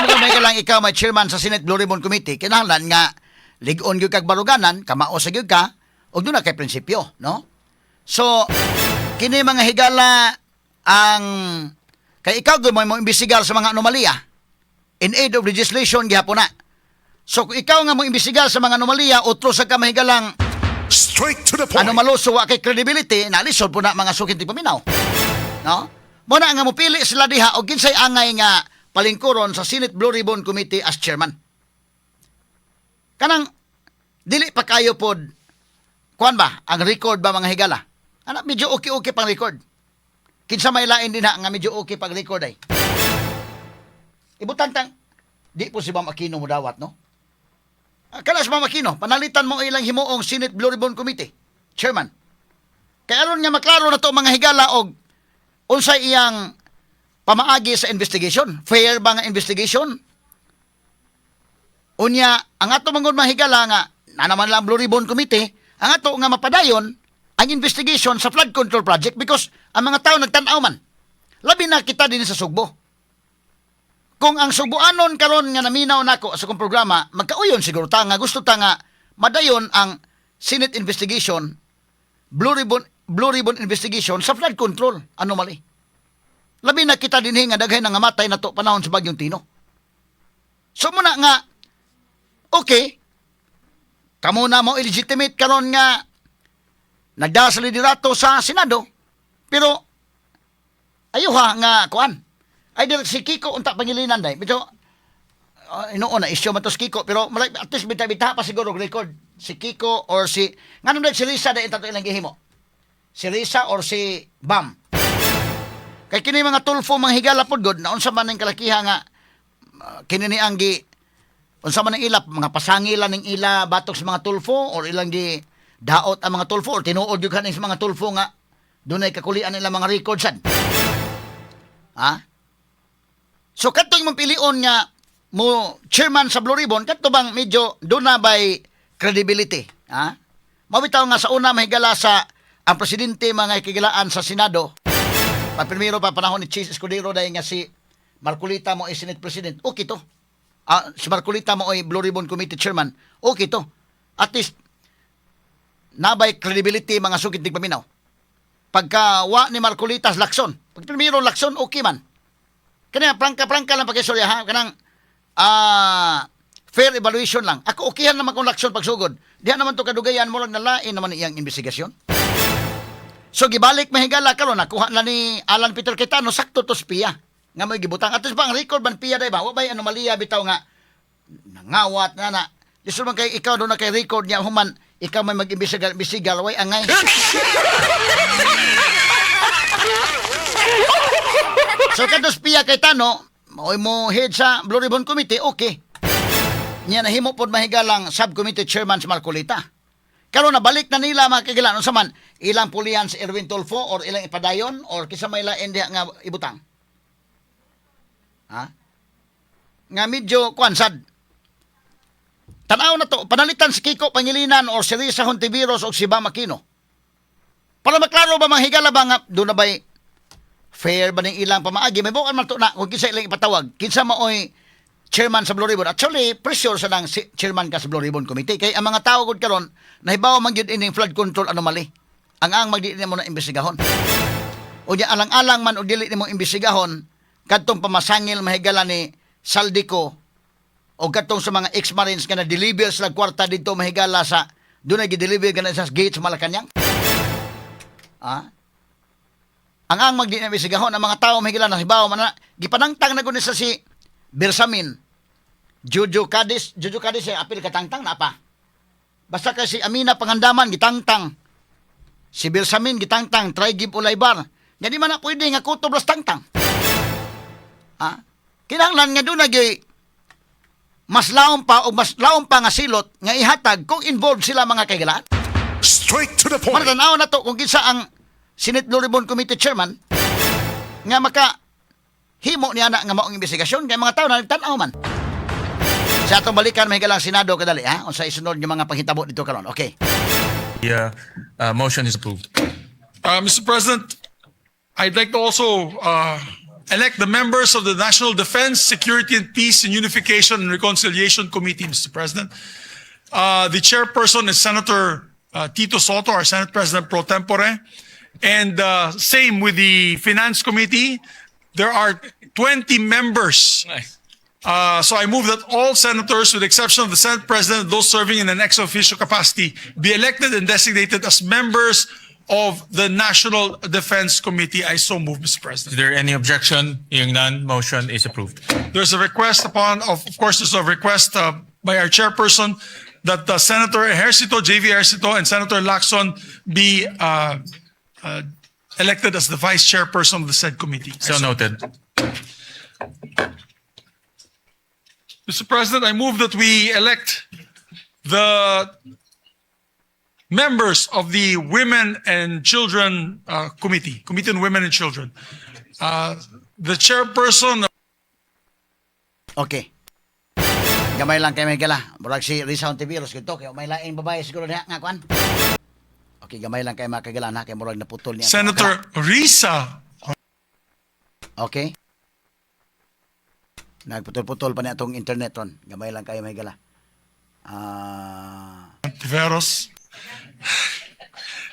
mo may lang ikaw may chairman sa Senate Blue Ribbon Committee, kinahanglan nga ligon gyud kag baruganan, kamao sa gyud ka, ug doon na kay prinsipyo, no? So, kini mga higala ang kay ikaw gyud mo imbestigar sa mga anomalya in aid of legislation gihapon na. So, kung ikaw nga mo imbestigar sa mga anomalya, utro sa ka mahigalang Straight to the point. anomaluso wa kay credibility, nalisod po na mga sukin ti paminaw. No? Muna nga mo pili sila diha og kinsay angay nga palingkuron sa Senate Blue Ribbon Committee as chairman. Kanang dili pa kayo pod kuan ba ang record ba mga higala? Ana medyo okay pang record. Kinsa may lain din nga medyo okay pang record ay. Ibutang tang di po si Bam Aquino mo dawat no? Kalas Bam Aquino, panalitan mo ilang himuong Senate Blue Ribbon Committee chairman. Kaya aron nga maklaro na to mga higala og unsay iyang pamaagi sa investigation. Fair ba nga investigation? Unya, ang ato mangod mahigala nga, na naman lang Blue Ribbon Committee, ang ato nga mapadayon, ang investigation sa flood control project because ang mga tao nagtanaw man. Labi na kita din sa Sugbo. Kung ang Sugboanon karon nga naminaw nako sa kong programa, magkauyon siguro ta nga gusto ta nga madayon ang Senate investigation, Blue Ribbon investigation sa flood control anomaly. Labi na kita dinhi nga daghay nga matay na to panahon sa Bagyong Tino. So muna nga, okay, kamo na mo illegitimate karon nga nagda sa liderato sa Senado, pero ayuha nga kuan. Ay direct si Kiko unta pangilinan day. Pero inoon na issue man to si Kiko, pero at least bita-bita pa siguro record si Kiko or si nganong day si Risa day tato ilang gihimo. Si Risa or si Bam. Kay kini mga tulfo mga higala pod god na unsa man ning kalakiha nga kini ni anggi unsa man ang ilap mga pasangilan ning ila batok sa mga tulfo or ilang di daot ang mga tulfo or tinuod gyud kaning sa mga tulfo nga dunay kakulian nila mga record sad. Ha? So kadtong imong pilion nga mo chairman sa Blue Ribbon kadto bang medyo duna by credibility, ha? Mabitaw nga sa una mahigala sa ang presidente mga ikigilaan sa Senado. Primero pa panahon ni Chis Escudero dahil nga si Marcolita mo ay Senate President. Okay to. Si Marcolita mo ay Blue Ribbon Committee Chairman. Okay to. At least, nabay credibility mga sukit ng paminaw. Pagka ni Marcolitas Lacson. Pag primero Lacson, okay man. Kanya, prangka lang pag-isorya ha. Kanang, fair evaluation lang. Ako okayan naman kung Lacson pagsugod. Diyan naman to kadugayan mo lang nalain naman iyang investigasyon. So gibalik mahigala karon nakuha na ni Alan Peter Cayetano sakto to spiya nga may gibutang atos ba ang record ban piya day ba wa bay anomalya bitaw nga nangawat na Diso man kay ikaw do na kay record niya human ikaw may mag-imbestigar way angay. So kados piya Cayetano moy mo head sa Blue Ribbon Committee okay. Nya nahimo pod mahigalang subcommittee chairman sa Marcolita. Karon nabalik na nila mga kagilan unsa man ilang pulihan si Erwin Tulfo or ilang ipadayon or kisa may lain diha nga ibutang. Ha? Nga medyo kwansad. Tanaw na to, panalitan si Kiko Pangilinan or si Risa Hontiveros o si Bam Aquino. Para maklaro ba manghigala ba nga doon na ba'y fair ba ng ilang pamaagi? May bukan man to na kung kinsa ilang ipatawag. Kinsa maoy chairman sa Blue Ribbon. Actually, pressure sa nang chairman ka sa Blue Ribbon Committee. Kaya ang mga tao gud karon nahibaw man gyud ining flood control anomaly. Ang magdi mo na imbestigahon. O di alang-alang man o dili nimo imbestigahon kadtong pamasangil mahigala ni Saldico o kadtong sa mga ex-marines nga na-deliver sila kwarta dito mahigala sa doon na gi-deliver ka na sa gate sa Malacanang. Ang magdi na imbestigahon ang mga tao mahigala na hibaw man na gipanangtang na gud sa si Bersamin, Jojo Cadiz ay apil katangtang na pa. Basta kasi Amina Pangandaman, gitangtang. Si Bersamin, gitangtang. Try give ulaybar. Nga di man na pwede nga kutoblas tangtang. Kinahanglan nga doon nagay mas laom pa nga silot nga ihatag kung involved sila mga kaigalaan. Straight to the point. Maranaw na to kung kinsa ang Senate Blue Ribbon Committee Chairman nga himo niya na nga maong investigasyon kay mga tao na nagtanaw man. Sa atong balikan may galang Senado kadali ha unsa isunod yung mga panghitabo dito karon. Okay. The motion is approved. Mr. President, I'd like to also elect the members of the National Defense, Security and Peace and Unification and Reconciliation Committee, Mr. President. The chairperson is Senator Tito Soto, our Senate President pro tempore. And same with the Finance Committee. There are 20 members. Nice. So I move that all senators, with the exception of the Senate President and those serving in an ex officio capacity, be elected and designated as members of the National Defense Committee. I so move, Mr. Is President. there any objection? Hearing none, motion is approved. There's a request of course, there's a request by our chairperson that Senator Ejercito, JV Ejercito, and Senator Lacson be elected as the vice chairperson of the said committee. So noted. Mr. President, I move that we elect the members of the Women and Children Committee on Women and Children. The chairperson. Okay. Gamay lang kay mahigala. Murag si Risa Hontiveros kito kay may laing babae siguro niya nga kuan. Okay, gamay lang kay makagala na kay murag naputol niya. Senator Risa. Okay. Nagputol-putol pa niya itong internet ron. Gamay lang kayo may gala. Hontiveros.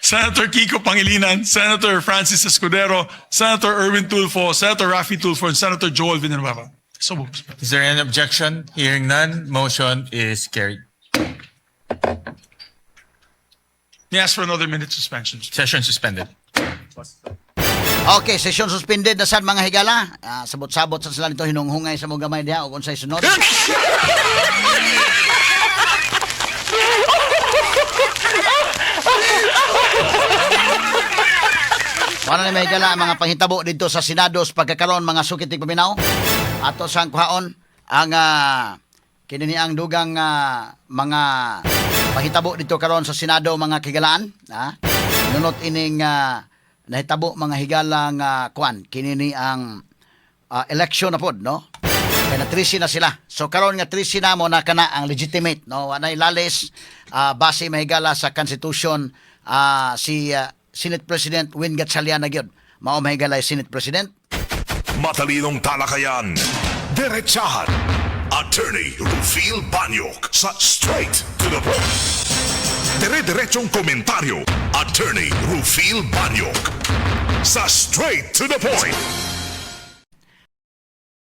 Senator Kiko Pangilinan, Senator Francis Escudero, Senator Erwin Tulfo, Senator Raffy Tulfo, and Senator Joel Villanueva. So moved. Is there any objection? Hearing none, motion is carried. May I ask for another minute suspension. Session suspended. Okay, session suspended na sad mga higala. Sabot-sabot sa sila nito hinunghungay sa mga gamay diha ug unsay sunod. Wala na may higala mga panghitabo dito sa Senado sa pagkakaroon mga sukit tig paminaw. Ato sang kuhaon ang kini ang dugang mga panghitabo dito karon sa Senado mga kigalaan. Nunot ining nahitabo mga higalang kuan kini ang election na pod, no? Kaya na 13 na sila. So karon nga 13 na mo na kana ang legitimate, no? Wanay lalis base mahigala sa Constitution si Senate President Win Gatchalian na gyud. Mao mahigala Senate President. Matalinong talakayan, diretsahan. Attorney Rufil Banyok sa Straight to the Point. Dire-diretsong komentaryo, Attorney Rufil Banyok sa Straight to the Point.